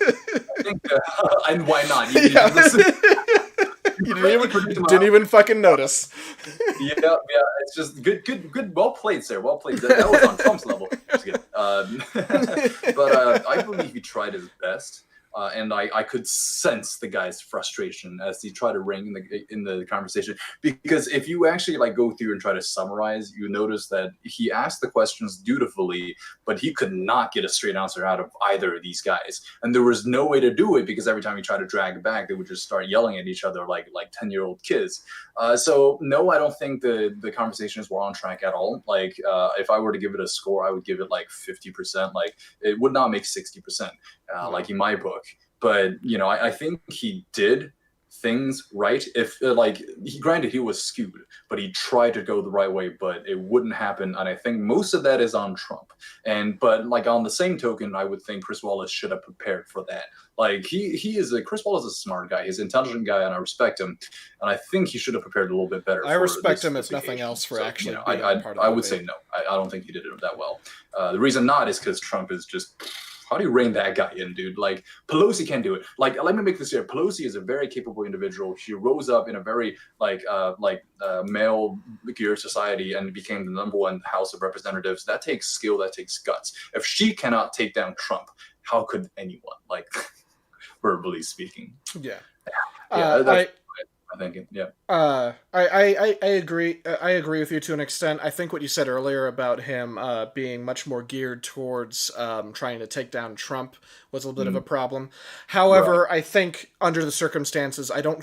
think, and why not? You didn't even fucking notice. Yeah, it's just good, well played, sir. Well played. That was on Trump's level. But I believe he tried his best. and I could sense the guy's frustration as he tried to ring in the conversation. Because if you actually like go through and try to summarize, you notice that he asked the questions dutifully, but he could not get a straight answer out of either of these guys, and there was no way to do it because every time he tried to drag it back, they would just start yelling at each other like 10-year-old kids. So no, I don't think the conversations were on track at all. Like if I were to give it a score, I would give it like 50%. Like it would not make 60%, like in my book. But I think he did things right. If granted he was skewed, but he tried to go the right way, but it wouldn't happen. And I think most of that is on Trump. But like on the same token, I would think Chris Wallace should have prepared for that. Like Chris Wallace is a smart guy. He's an intelligent guy, and I respect him. And I think he should have prepared a little bit better. I respect him, if nothing else, for actually being part of I would say no. I don't think he did it that well. The reason not is because Trump is just. How do you rein that guy in, dude? Like, Pelosi can do it. Like, let me make this clear. Pelosi is a very capable individual. She rose up in a very male-geared society and became the #1 House of Representatives. That takes skill. That takes guts. If she cannot take down Trump, how could anyone? Like, verbally speaking. Yeah. That's I think. Yeah. I agree. I agree with you to an extent. I think what you said earlier about him being much more geared towards trying to take down Trump was a little bit of a problem. However, right. I think under the circumstances, I don't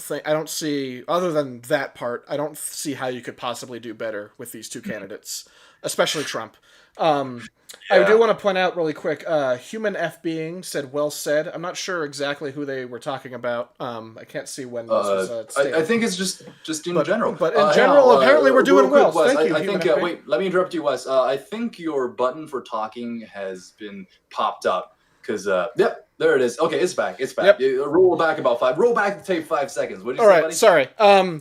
see, other than that part, I don't see how you could possibly do better with these two candidates, especially Trump. I do want to point out really quick, Human F Being said, well said. I'm not sure exactly who they were talking about. I can't see when this was stated. I think it's just in general. But in general, apparently we're doing well. Wes, Thank you, I think, wait, let me interrupt you, Wes. I think your button for talking has been popped up. Because, yep, there it is. Okay, it's back. It's back. Yep. Roll back to take 5 seconds. What did you say, buddy? Sorry.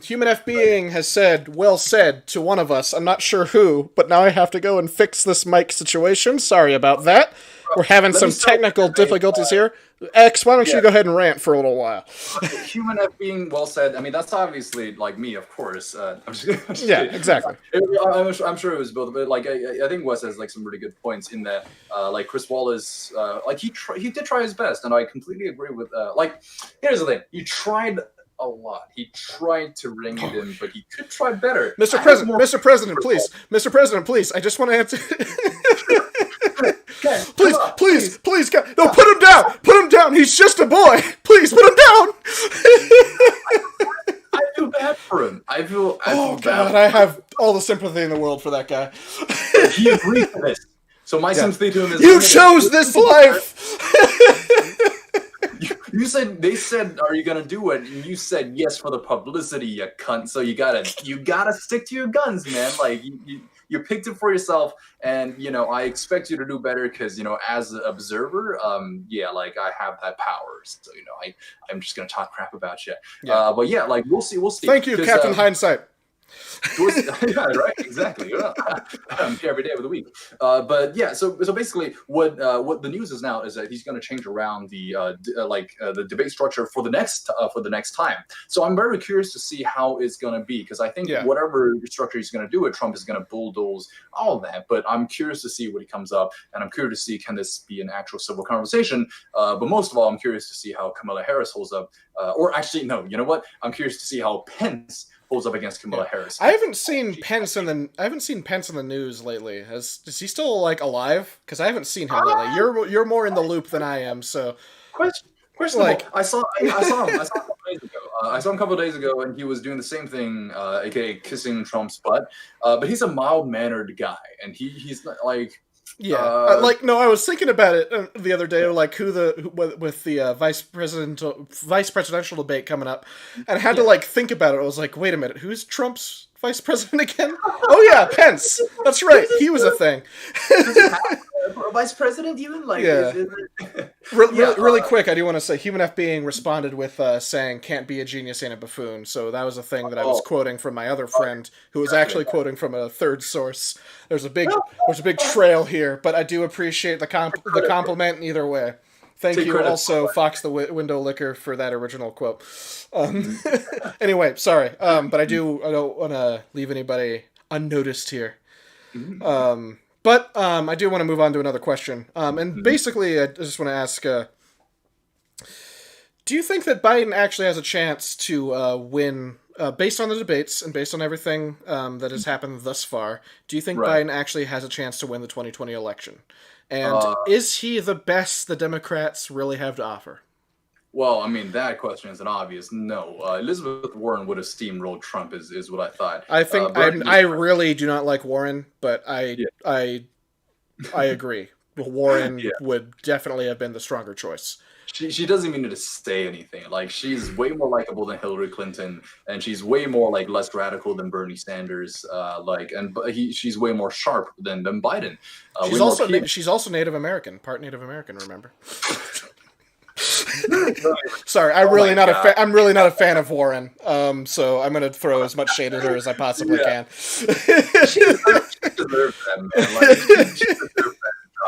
Human F Being has said, well said, to one of us. I'm not sure who, but now I have to go and fix this mic situation. Sorry about that. We're having some technical difficulties here. X, why don't you go ahead and rant for a little while? Human F Being, well said. I mean, that's obviously like me, of course. I'm just yeah, exactly. I'm sure it was both, but like I think Wes has like some really good points in that. Like Chris Wallace, like he did try his best, and I completely agree with. Like, here's the thing: he tried a lot. He tried to ring it in, but he could try better. Mr. President, please. I just want to answer. Please, God. No, put him down. Put him down. He's just a boy. Please, put him down. I feel bad for him. I feel God, bad. I have all the sympathy in the world for that guy. He agreed to this. So my sympathy to him is... You chose this life! They said, are you gonna do it? And you said yes for the publicity, you cunt. So you gotta stick to your guns, man. Like you picked it for yourself, and I expect you to do better because as an observer, like I have that power. So I'm just gonna talk crap about you. Yeah. But yeah, like we'll see. Thank you, Captain Hindsight. Yeah, right, exactly. Every day of the week. But yeah, so basically, what the news is now is that he's going to change around the debate structure for the next time. So I'm very curious to see how it's going to be because I think whatever structure he's going to do it, Trump is going to bulldoze all of that. But I'm curious to see what he comes up, and I'm curious to see can this be an actual civil conversation. But most of all, I'm curious to see how Kamala Harris holds up. Or actually, no, you know what? I'm curious to see how Pence holds up against Kamala Harris. I haven't seen Pence in the news lately. Is he still like alive? Because I haven't seen him lately. You're more in the loop than I am. So question like I saw him. I saw him a couple days ago. I saw him a couple of days ago, and he was doing the same thing, aka kissing Trump's butt. But he's a mild-mannered guy, and he's not like. Yeah, I was thinking about it the other day, like with the vice presidential debate coming up, and I had to think about it. I was like, wait a minute, who's Trump's vice president again? Oh yeah, Pence. That's right, he was a thing. Vice president even really quick, I do want to say Human F Being responded with saying can't be a genius and a buffoon. So that was a thing that I was quoting from my other friend who was actually quoting from a third source. There's a big trail here, but I do appreciate the compliment either way. Thank you also, Fox the Window Licker, for that original quote. Anyway, sorry, but I don't want to leave anybody unnoticed here. But I do want to move on to another question. And basically, I just want to ask, Do you think that Biden actually has a chance to win, based on the debates and based on everything that has happened thus far? Do you think Right. Biden actually has a chance to win the 2020 election? And Uh, is he the best the Democrats really have to offer? well, I mean, that question is an obvious no. Elizabeth Warren would have steamrolled Trump, is what I thought. I think Bernie I was, really do not like Warren, but yeah, I agree. Warren yeah. would definitely have been the stronger choice. She doesn't even need to say anything. Like she's way more likable than Hillary Clinton, and she's way more like less radical than Bernie Sanders. She's way more sharp than Biden. Way more PR. She's also Native American, part Native American. Remember? Sorry, I'm Oh really my not god. I'm really not a fan of Warren. So I'm gonna throw as much shade at her as I possibly Yeah, can. she deserves that, man. Like she deserves that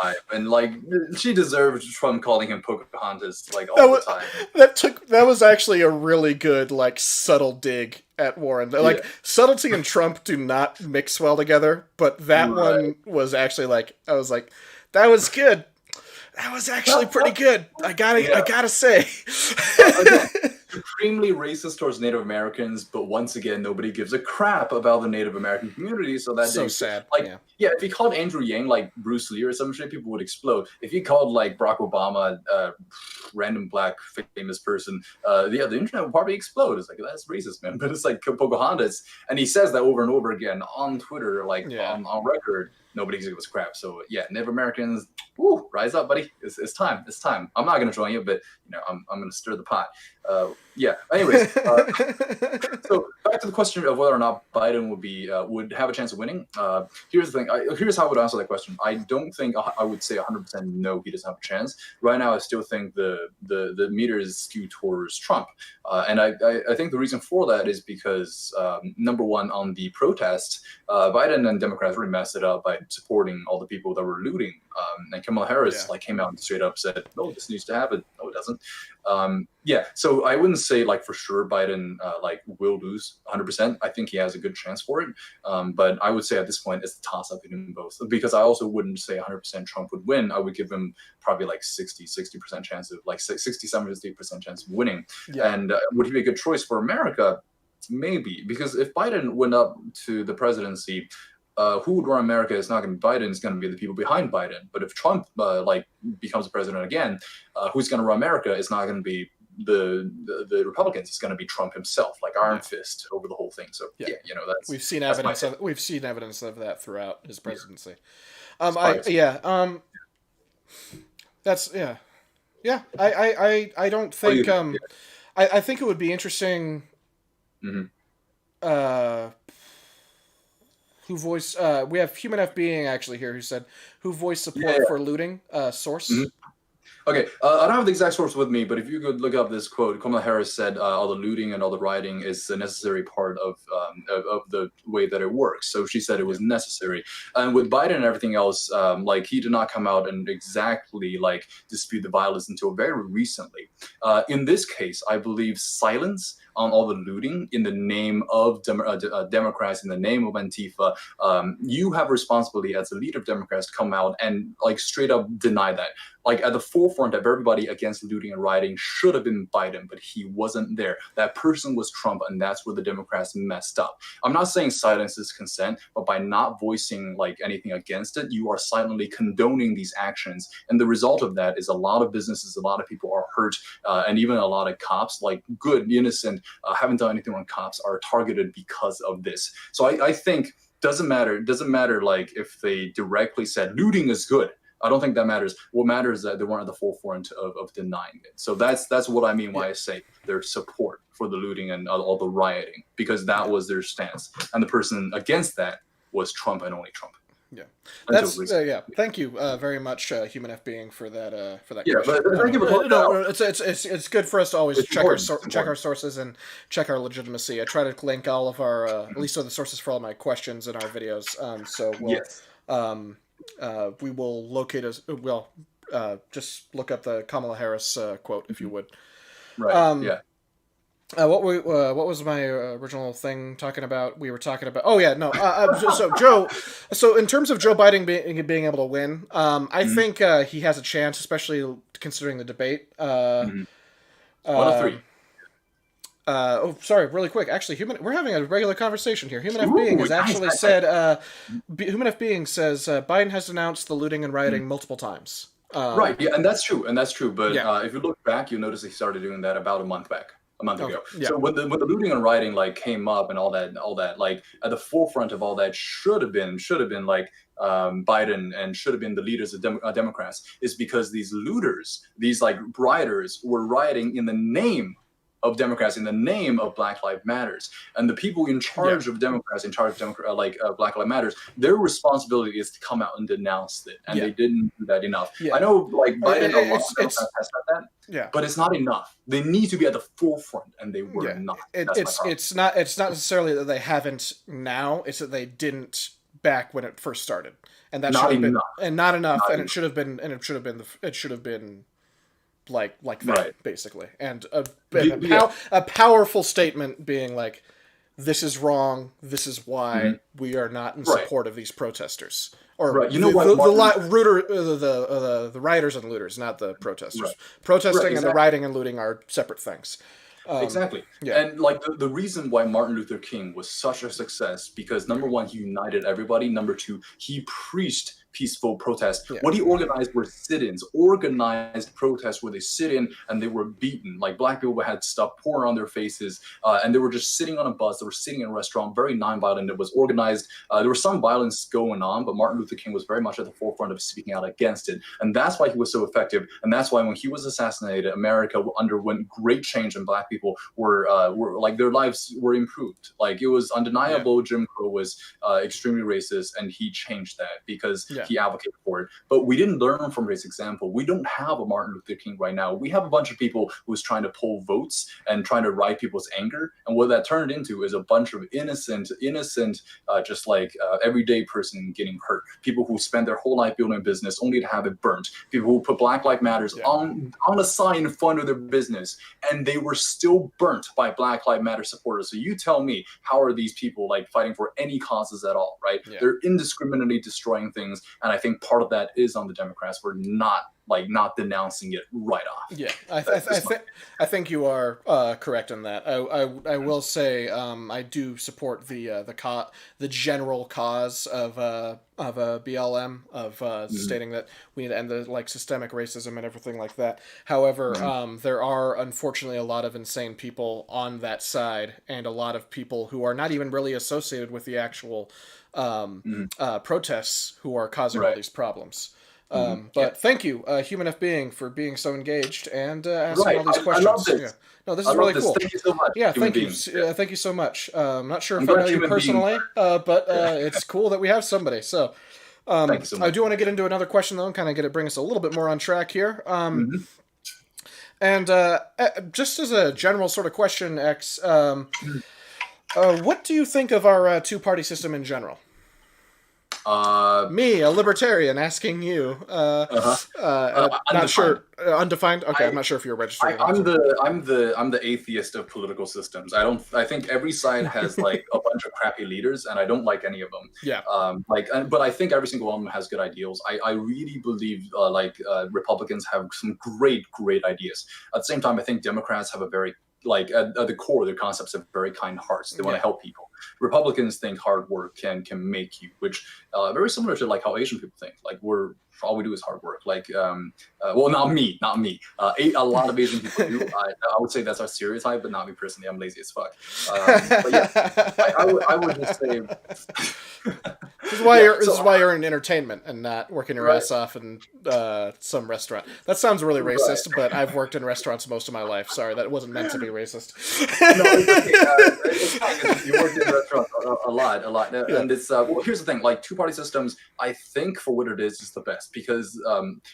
drive, and like she deserves Trump calling him Pocahontas like that all the was time. that was actually a really good like subtle dig at Warren. Yeah, Like subtlety and Trump do not mix well together, but that right. one was actually like I was like that was good. That was actually pretty good. I Yeah. gotta say. Again, supremely racist towards Native Americans, but once again, nobody gives a crap about the Native American community. So that So they sad. like, Yeah. yeah, if he called Andrew Yang like Bruce Lee or some shit, people would explode. If he called like Barack Obama, random black famous person, yeah, the internet would probably explode. It's like that's racist, man. But it's like Pocahontas, and he says that over and over again on Twitter, like Yeah. on record. Nobody gives a crap. So yeah, Native Americans, woo, rise up, buddy. It's time. It's time. I'm not gonna join you, but I'm gonna stir the pot. Yeah. Anyways, so back to the question of whether or not Biden would have a chance of winning. Here's the thing. Here's how I would answer that question. I don't think I would say 100% no. He doesn't have a chance. Right now, I still think the meter is skewed towards Trump, and I think the reason for that is because number one, on the protest, Biden and Democrats really messed it up by supporting all the people that were looting. And Kamala Harris Yeah. like came out and straight up said, "No, this needs to happen." No, it doesn't. Yeah, so I wouldn't say like for sure Biden like will lose 100%. I think he has a good chance for it, but I would say at this point it's a toss up between both because I also wouldn't say 100% Trump would win. I would give him probably like 60% chance of like 60, 70% chance of winning. Yeah. And would he be a good choice for America? Maybe, because if Biden went up to the presidency, who would run America is not going to be Biden. It's going to be the people behind Biden. But if Trump like becomes president again, who's going to run America is not going to be the Republicans. It's going to be Trump himself, like Iron Fist over the whole thing. So Yeah. yeah, that's We've seen evidence of that throughout his presidency. bias. That's yeah. I don't What do you think think? I think it would be interesting. Yeah. Hmm. Uh, who voiced? We have Human F being actually here who said who voiced support Yeah. for looting. Source. Mhm. Okay, I don't have the exact source with me, but if you could look up this quote, Kamala Harris said all the looting and all the rioting is a necessary part of the way that it works. So she said it was necessary. And with Biden and everything else, like he did not come out and exactly like dispute the violence until very recently. In this case, I believe silence on all the looting in the name of Democrats, in the name of Antifa, you have responsibility as the leader of Democrats to come out and like straight up deny that. Like at the forefront of everybody against looting and rioting should have been Biden, but he wasn't there. That person was Trump, and that's where the Democrats messed up. I'm not saying silence is consent, but by not voicing like anything against it, you are silently condoning these actions. And the result of that is a lot of businesses, a lot of people are hurt, and even a lot of cops, like good, innocent, haven't done anything wrong cops, are targeted because of this. So I think doesn't matter like if they directly said looting is good. I don't think that matters. What matters is that they weren't at the forefront of denying it. So that's what I mean when I say their support for the looting and all the rioting, because that was their stance. And the person against that was Trump and only Trump. Yeah, Until that's recently. yeah. Thank you very much, Human F being for that Yeah, question. but thank you for calling that No, out. it's good for us to always It's check our important. It's check our important. sources and check our legitimacy. I try to link all of our at least the sources for all my questions in our videos. So Yes. we will locate us. Well, just look up the Kamala Harris quote if you would. Right. Um, Yeah. what was my original thing talking about? We were talking about. Oh yeah, no. So Joe. So in terms of Joe Biden being able to win, I think he has a chance, especially considering the debate. Mhm. One of three. Sorry, really quick. Actually, we're having a regular conversation here. Human F Being Ooh, has actually nice. said, Human F Being says Biden has denounced the looting and rioting multiple times. Right, yeah, and that's true, But Yeah. if you look back, you'll notice he started doing that about a month back, a month Okay. ago. Yeah. So when the looting and rioting like came up and all that, like at the forefront of all that should have been like Biden and should have been the leaders of Democrats, is because these looters, these like rioters, were rioting in the name of Democrats, in the name of Black Lives Matters, and the people in charge of Democrats, in charge of Black Lives Matters, their responsibility is to come out and denounce it, and Yeah. they didn't do that enough. Yeah. I know, like Biden, a lot of It's Democrats has said that, yeah. but it's not enough. They need to be at the forefront, and they were Yeah. not. It's not necessarily that they haven't now. It's that they didn't back when it first started, and that Not should have been enough. and not enough, Not and enough. it should have been like that, Right. basically, and Yeah. a powerful statement being like, this is wrong, this is why we are not in Right. support of these protesters, or Right. You know what, the rioters and looters, not the protesters. Right. Protesting Right, and the exactly. rioting and looting are separate things. Exactly. yeah. And like the reason why Martin Luther King was such a success, because number one, he united everybody. Number two, he preached peaceful protest. Yeah. What he organized were sit-ins, organized protests where they sit in and they were beaten. Like black people had stuff pouring on their faces, and they were just sitting on a bus. They were sitting in a restaurant, very non-violent. It was organized. There was some violence going on, but Martin Luther King was very much at the forefront of speaking out against it. And that's why he was so effective. And that's why when he was assassinated, America underwent great change, and black people were like their lives were improved. Like it was undeniable. Jim Crow was extremely racist, and he changed that because he advocated for it. But we didn't learn from his example. We don't have a Martin Luther King right now. We have a bunch of people who's trying to pull votes and trying to ride people's anger, and what that turned into is a bunch of innocent, just like everyday person getting hurt. People who spend their whole life building a business only to have it burnt. People who put Black Lives Matters on a sign in front of their business, and they were still burnt by Black Lives Matter supporters. So you tell me, how are these people like fighting for any causes at all, right? They're indiscriminately destroying things, and I think part of that is on the Democrats for not denouncing it right off. Yeah, I think you are correct in that. I will say I do support the general cause of BLM, of stating that we need to end the like systemic racism and everything like that. However, there are unfortunately a lot of insane people on that side, and a lot of people who are not even really associated with the actual protests who are causing all these problems. But thank you, Human F Being, for being so engaged and asking all these questions. I love this. Yeah. No, this is really cool. Thank you so much. Yeah, thank you. Thank you so much. I'm not sure if I know you personally, but it's cool that we have somebody. So, thank you so much. I do want to get into another question though, and kind of bring us a little bit more on track here. And just as a general sort of question, X, what do you think of our two-party system in general? Me, a libertarian, asking you. Not sure. Undefined. Okay, I'm not sure if you're registered. I'm the atheist of political systems. I think every side has like a bunch of crappy leaders, and I don't like any of them. Yeah. But I think every single one of them has good ideals. I really believe Republicans have some great ideas. At the same time, I think Democrats have a very at the core, their concepts have very kind hearts. They want to help people. Republicans think hard work can make you, which very similar to like how Asian people think. Like all we do is hard work. Like, well, not me. A lot of Asian people do. I would say that's our stereotype, but not me personally. I'm lazy as fuck. But yeah, I would just say. This is why you're in entertainment and not working your ass off in some restaurant. That sounds really racist, but I've worked in restaurants most of my life. Sorry, that wasn't meant to be racist. No, it's fine. You worked in restaurants a lot. And it's well, here's the thing: like two-party systems, I think for what it is the best, because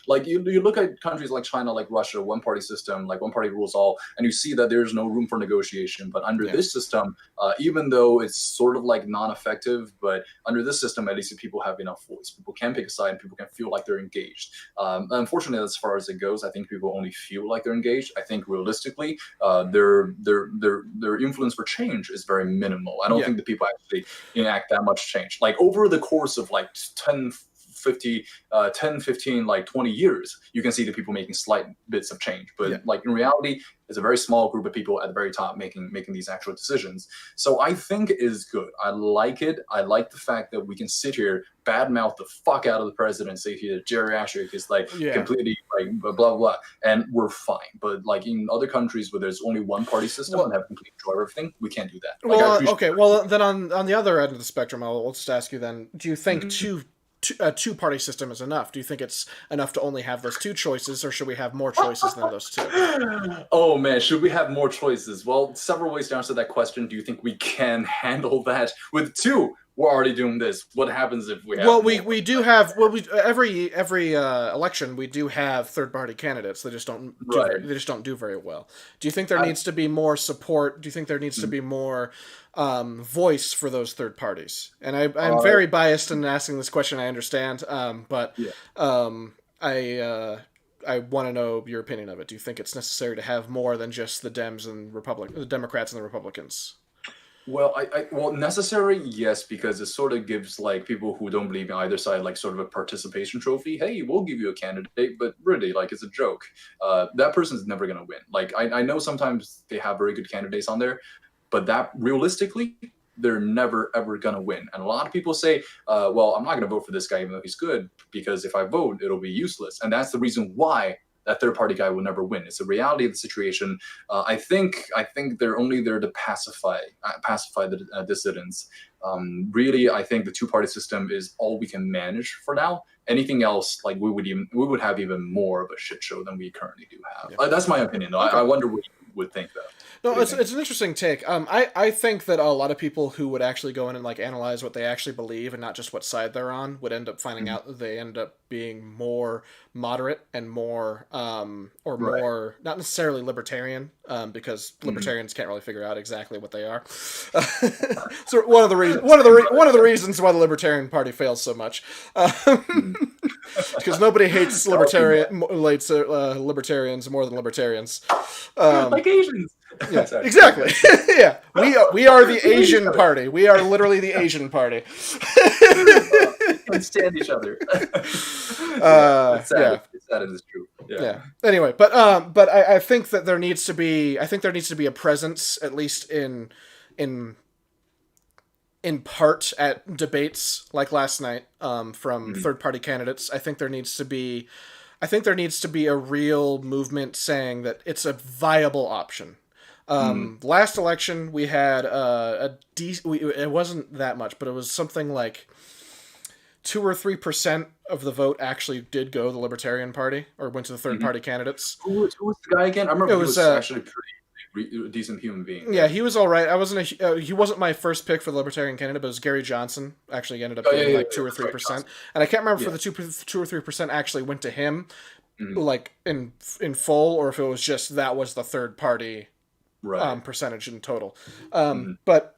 like you look at countries like China, like Russia, one-party system, like one party rules all, and you see that there's no room for negotiation. But under this system, even though it's sort of like non-effective, but under this system, at least people have enough voice. People can pick a side, and people can feel like they're engaged. Unfortunately, as far as it goes, I think people only feel like they're engaged. I think realistically, their influence for change is very minimal. I don't think the people actually enact that much change. Like over the course of like 10, 10, 15, like 20 years, you can see the people making slight bits of change. But like in reality, it's a very small group of people at the very top making these actual decisions. So I think it is good. I like it. I like the fact that we can sit here, badmouth the fuck out of the president, say he geriatric is like completely like blah blah blah, and we're fine. But like in other countries where there's only one party system and have complete control of everything, we can't do that. Like, well, okay. Well, then on the other end of the spectrum, I'll just ask you then: do you think a two-party system is enough? Do you think it's enough to only have those two choices, or should we have more choices than those two? Oh man, should we have more choices? Well, several ways to answer that question. Do you think we can handle that with two? We're already doing this. What happens if we have? Well, we do have every election we do have third party candidates. They just don't do very well. Do you think there needs to be more support? Do you think there needs to be more voice for those third parties? And I'm very biased in asking this question. I understand, but I want to know your opinion of it. Do you think it's necessary to have more than just the Dems and the Democrats and the Republicans? Well, well, necessary, yes, because it sort of gives like people who don't believe in either side like sort of a participation trophy. Hey, we'll give you a candidate, but really, like, it's a joke. That person's never gonna win. Like, I know sometimes they have very good candidates on there, but that realistically, they're never ever gonna win. And a lot of people say, well, I'm not gonna vote for this guy even though he's good, because if I vote, it'll be useless. And that's the reason why that third party guy will never win. It's the reality of the situation. I think they're only there to pacify the dissidents. Really, I think the two-party system is all we can manage for now. Anything else, like we would have even more of a shit show than we currently do have. Yeah. That's my opinion, though. Okay. I wonder what you would think, though. No, it's an interesting take. I think that a lot of people who would actually go in and like analyze what they actually believe and not just what side they're on would end up finding out that they end up being more moderate and more more not necessarily libertarian, because libertarians can't really figure out exactly what they are. So one of the reasons why the Libertarian Party fails so much, because nobody hates libertarians more than libertarians, like Asians. Yeah, exactly. Yeah, we are the Asian party. We are literally the Asian party. And stand each other. It's sad. It's sad. It is true. Yeah. Anyway, but I think that there needs to be a presence, at least in part, at debates like last night, from third party candidates. I think there needs to be a real movement saying that it's a viable option. Last election we had it wasn't that much, but it was something like 2 or 3% of the vote actually did go to the Libertarian Party or went to the third party candidates. Who was the guy again? I remember he was actually pretty decent human being. Yeah, he was all right. He wasn't my first pick for the Libertarian candidate, but it was Gary Johnson. Actually, ended up getting 2 or 3%, and I can't remember if the 2 or 3% actually went to him, like in full, or if it was just that was the third party. Right. Percentage in total. But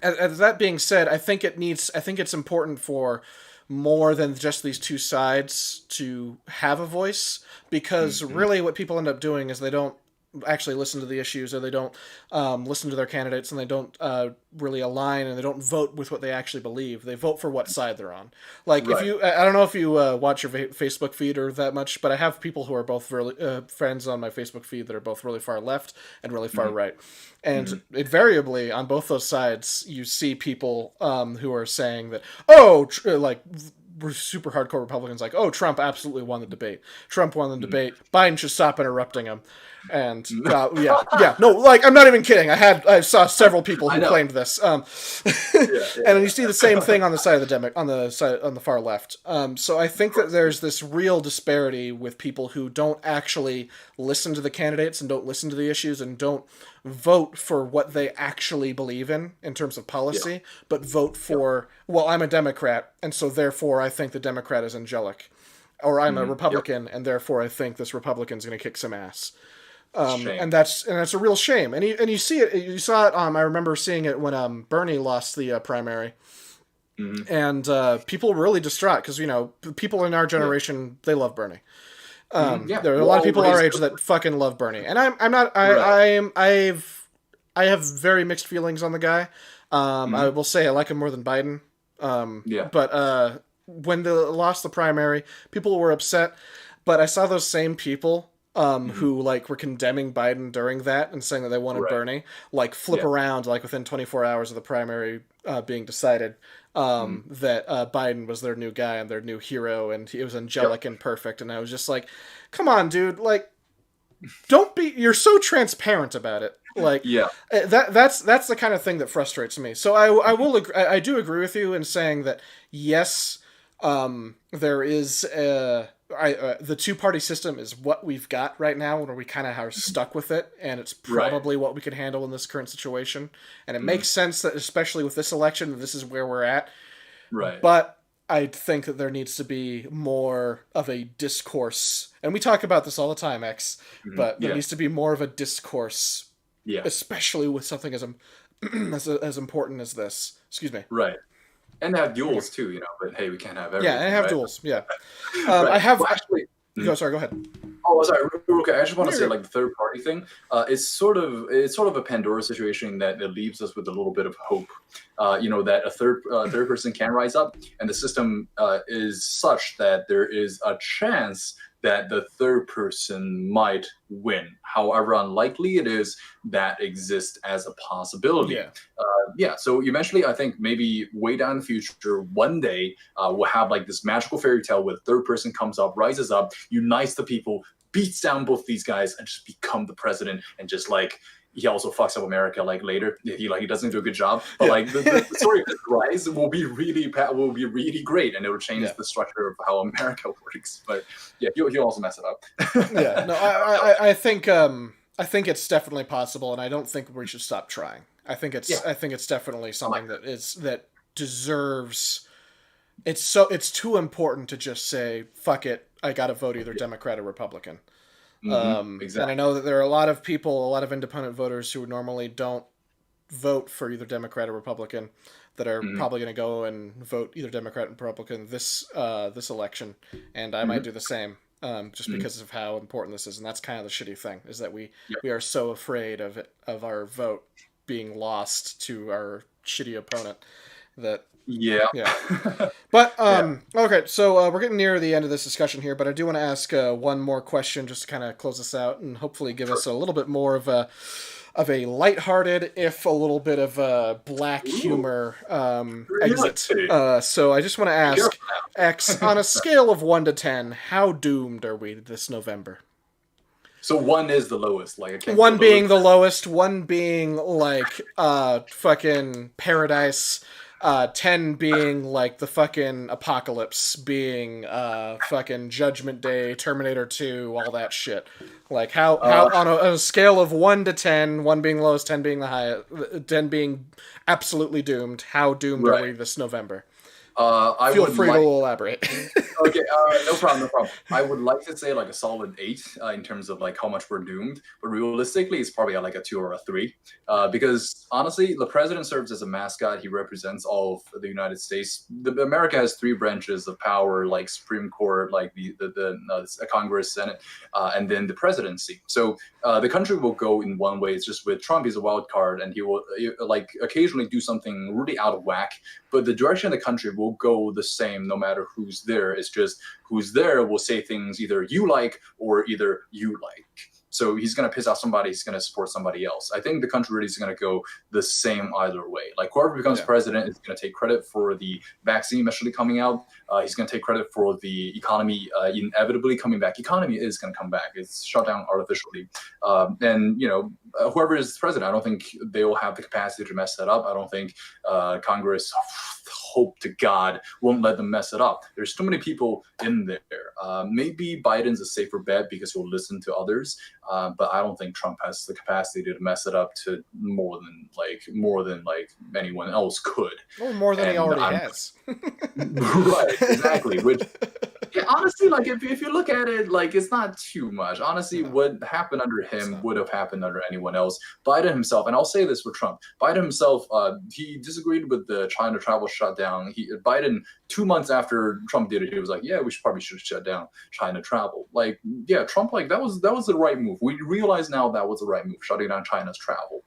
as that being said, I think it's important for more than just these two sides to have a voice, because really what people end up doing is they don't actually listen to the issues, or they don't listen to their candidates, and they don't really align, and they don't vote with what they actually believe. They vote for what side they're on. Like, right. I don't know if you watch your Facebook feed or that much, but I have people who are both really friends on my Facebook feed that are both really far left and really far right. And invariably on both those sides, you see people who are saying that, like, we're super hardcore Republicans, like, oh, Trump absolutely won the debate. Trump won the debate. Biden should stop interrupting him. And no, like, I'm not even kidding. I saw several people who claimed this. And you see the same thing on the side of on the far left. So I think that there's this real disparity with people who don't actually listen to the candidates and don't listen to the issues and don't vote for what they actually believe in terms of policy, but vote for, well, I'm a Democrat, and so therefore I think the Democrat is angelic. Or I'm a Republican, and therefore I think this Republican's going to kick some ass. And that's a real shame. And you see it. You saw it. I remember seeing it when Bernie lost the primary, and people were really distraught because people in our generation, they love Bernie. There are a lot of people our age that fucking love Bernie, and I'm not. I have very mixed feelings on the guy. I will say I like him more than Biden. But when they lost the primary, people were upset, but I saw those same people Mhm. who like were condemning Biden during that and saying that they wanted Right. Bernie, like flip Yeah. around like within 24 hours of the primary being decided, Mhm. that Biden was their new guy and their new hero, and he was Yep. angelic and perfect. And I was just like, come on, dude, like don't be. You're so transparent about it. Like Yeah. that's the kind of thing that frustrates me. So I will I do agree with you in saying that yes, there is the two party system is what we've got right now, where we kind of are stuck with it, and it's Right. probably what we can handle in this current situation. And it Mhm. makes sense that especially with this election, this is where we're at. Right. But I think that there needs to be more of a discourse, and we talk about this all the time, X. Mhm. But there Yeah. needs to be more of a discourse, Yeah. especially with something as as important as this. Excuse me. Right. And they have Okay. duels too, but hey, we can't have Yeah, and I everything, have right? duels. Yeah, I Right. have. Well, actually, Go. mhm. Sorry. Go ahead. Oh, sorry. Okay, I just want No, to say, you're good. like the third party thing. It's sort of a Pandora situation that leaves us with a little bit of hope. That a third person can rise up, and the system is such that there is a chance that the third person might win. However unlikely it is, that exists as a possibility. Yeah. Yeah, so eventually I think maybe way down in the future, one day we'll have like this magical fairy tale where the third person comes up, rises up, unites the people, beats down both these guys, and just become the president, and just like he also fucks up America like later. He doesn't do a good job, but Yeah. like the story of his rise will be really great, and it will change Yeah. the structure of how America works. But yeah, he'll also mess it Yeah. No, up. I think it's definitely possible, and I don't think we should stop trying. Yeah, I think it's definitely I like something that deserves. It's too important to just say fuck it. I got to vote either it. Democrat or Republican. Yeah. And I Exactly. know that there are a lot of people, a lot of independent voters who normally don't vote for either Democrat or Republican, that are Hmm. probably going to go and vote either Democrat or Republican this election, and I might Hmm. do the same. Just Hmm. because of how important this is, and that's kind of the shitty thing, is that Yep. we are so afraid of our vote being lost to our shitty opponent that Yeah. yeah. But Yeah. okay, so we're getting near the end of this discussion here, but I do want to ask one more question just to kind of close this out and hopefully give Sure. us a little bit more of a lighthearted, if a little bit of a black Ooh, humor exit. really? So I just want to Be ask careful X, now. on a scale of 1 to 10, how doomed are we this November? So one is the lowest. Like it can't go One lower being than the lowest, one being like fucking paradise, 10 being like the fucking apocalypse, being fucking Judgment Day, Terminator 2, all that shit. Like how that. on a scale of 1 to 10, one being lowest, 10 being the highest, 10 being absolutely doomed, how doomed are Right. we this November? I Feel would free to like. elaborate. Okay, no problem, no problem. I would like to say like a solid eight in terms of like how much we're doomed, but realistically, it's probably like a two or a three. Because honestly, the president serves as a mascot. He represents all of the United States. America has three branches of power, like Supreme Court, like the Congress, Senate, and then the presidency. So the country will go in one way. It's just with Trump, he's a wild card, and he will like occasionally do something really out of whack, but the direction of the country will go the same no matter who's there. It's just who's there will say things either you like or either you like. So he's going to piss off somebody, he's going to support somebody else. I think the country really is going to go the same either way. Like whoever becomes Yeah. president is going to take credit for the vaccine eventually coming out. He's going to take credit for the economy inevitably coming back. Economy is going to come back. It's shut down artificially. And, whoever is president, I don't think they will have the capacity to mess that up. I don't think Congress, hope to God, won't let them mess it up. There's too many people in there. Maybe Biden's a safer bet because he'll listen to others, but I don't think Trump has the capacity to mess it up to more than anyone else could. Well, more than he And already I'm has. right, exactly. Which yeah, honestly, like if you look at it, like it's not too much. Honestly, No, what happened under it's him not. would have happened under anyone else. Biden himself, and I'll say this for Trump, Biden himself, he disagreed with the China travel shutdown. Biden 2 months after Trump did it, he was like, "Yeah, we probably should shut down China travel." Like, yeah, Trump, like that was the right move. We realize now that was the right move, shutting down China's travel.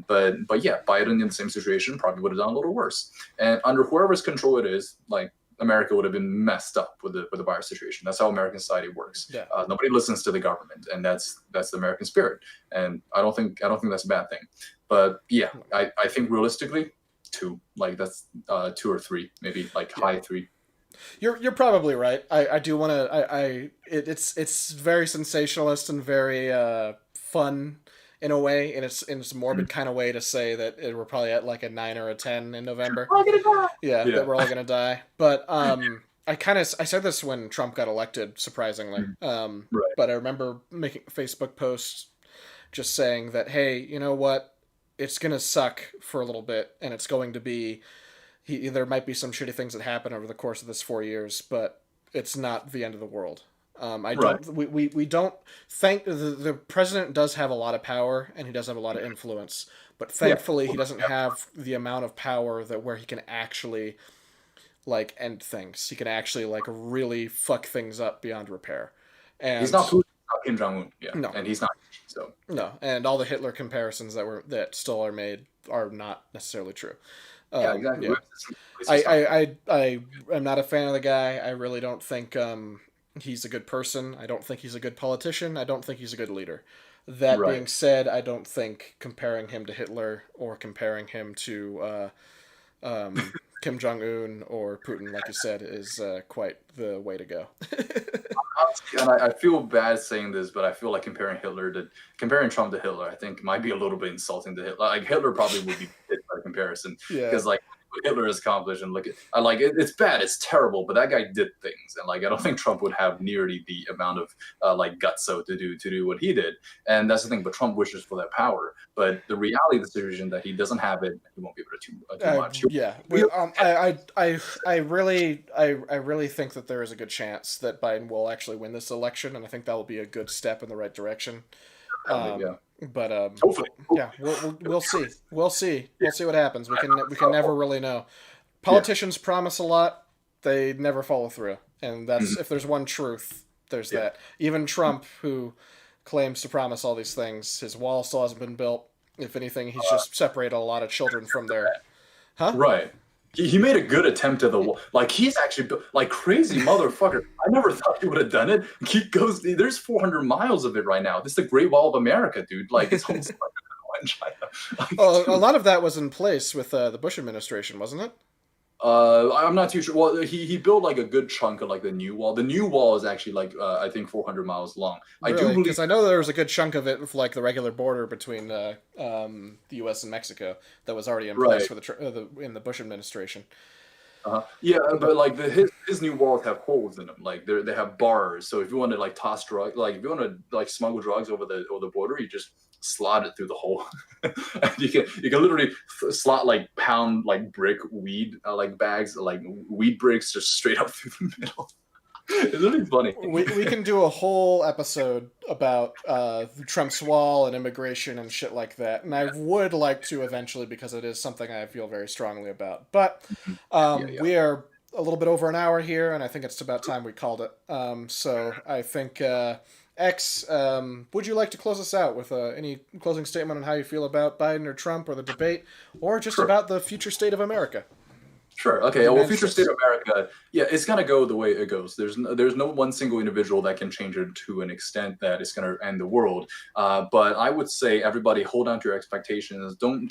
But yeah, Biden in the same situation probably would have done a little worse. And under whoever's control it is, like America would have been messed up with the virus situation. That's how American society works. Yeah. Nobody listens to the government, and that's the American spirit. And I don't think that's a bad thing. But yeah, I think realistically, two, like that's 2 or 3, maybe like high 3. You're probably right. I do want to. It's very sensationalist and very fun in a way, in its morbid kind of way to say that we're probably at like a 9 or a 10 in November. Yeah, that we're all gonna die. But I said this when Trump got elected, surprisingly. Right. But I remember making a Facebook post just saying that, hey, you know what? It's gonna suck for a little bit, and it's going to be. There might be some shitty things that happen over the course of this 4 years, but it's not the end of the world. I don't. We don't think the president does have a lot of power and he does have a lot of influence, but thankfully he doesn't have the amount of power that where he can actually like end things. He can actually like really fuck things up beyond repair. And he's not Putin, not Kim Jong Un. Yeah, no, and he's not. So no, and all the Hitler comparisons that still are made are not necessarily true. Yeah, exactly. Yeah. I am not a fan of the guy. I really don't think he's a good person. I don't think he's a good politician. I don't think he's a good leader. That being said, I don't think comparing him to Hitler or comparing him to Kim Jong Un or Putin, like you said, is quite the way to go. And I feel bad saying this, but I feel like comparing Trump to Hitler, I think might be a little bit insulting to Hitler. Like Hitler probably would be fit by comparison, because like what Hitler has accomplished, and it's bad, it's terrible, but that guy did things, and like I don't think Trump would have nearly the amount of like gutso to do what he did, and that's the thing. But Trump wishes for that power, but the reality of the situation that he doesn't have it, he won't be able to do much. Yeah, I really think that there is a good chance that Biden will actually win this election, and I think that will be a good step in the right direction. But hopefully. Yeah, we'll see. We'll see what happens. We can never really know. Politicians promise a lot, they never follow through, and that's if there's one truth, there's that. Even Trump, who claims to promise all these things, his wall still hasn't been built. If anything, he's just separated a lot of children from their. Huh? Right. He made a good attempt at the wall. Like, he's actually like crazy motherfucker. I never thought he would have done it. He goes, there's 400 miles of it right now. This is the Great Wall of America, dude. Like, it's almost like in China. Well, a lot of that was in place with the Bush administration, wasn't it? I'm not too sure. Well, he built like a good chunk of like the new wall. The new wall is actually like I think 400 miles long. Really? I do believe, because I know there was a good chunk of it with like the regular border between the U.S. and Mexico that was already in place for in the Bush administration. Yeah, but like his new walls have holes in them. Like they have bars. So if you want to like toss drugs, like if you want to like smuggle drugs over the border, you just slot it through the hole. And you can literally slot like pound like brick weed like bags like weed bricks just straight up through the middle. It's really funny. We can do a whole episode about Trump's wall and immigration and shit like that, and I would like to eventually, because it is something I feel very strongly about. But we are a little bit over an hour here, and I think it's about time we called it. So I think X, would you like to close us out with any closing statement on how you feel about Biden or Trump or the debate, or just about the future state of America? Sure. Okay. Well, future state of America, yeah, it's gonna go the way it goes. There's no one single individual that can change it to an extent that it's gonna end the world. But I would say everybody hold on to your expectations. Don't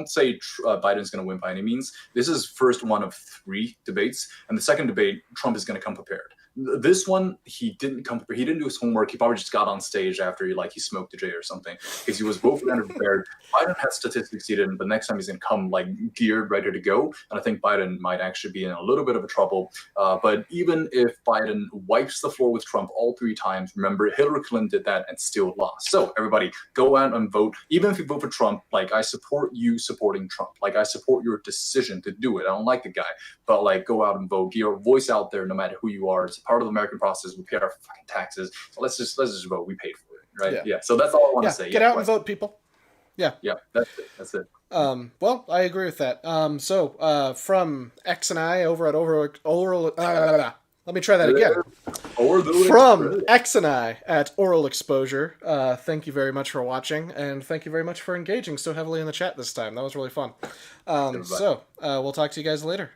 say Biden's gonna win by any means. This is first one of 3 debates, and the second debate, Trump is gonna come prepared. This one, he didn't come prepared. He didn't do his homework. He probably just got on stage after he smoked a J or something, because he was both prepared. Biden has statistics he didn't, but next time he's gonna come like geared, ready to go. And I think Biden might actually be in a little bit of a trouble. But even if Biden wipes the floor with Trump all 3 times, remember Hillary Clinton did that and still lost. So everybody, go out and vote. Even if you vote for Trump, like I support you supporting Trump. Like I support your decision to do it. I don't like the guy, but like go out and vote. Get your voice out there, no matter who you are. It's part of the American process. We pay our fucking taxes. So let's just vote. We paid for it, right? Yeah. So that's all I want to say. Get out and vote, people. Yeah. Yeah. That's it. Well, I agree with that. So from X and I over at Oral. Let me try that again. From X and I at Oral Exposure. Thank you very much for watching, and thank you very much for engaging so heavily in the chat this time. That was really fun. So we'll talk to you guys later.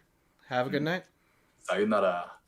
Have a good night. Sayonara.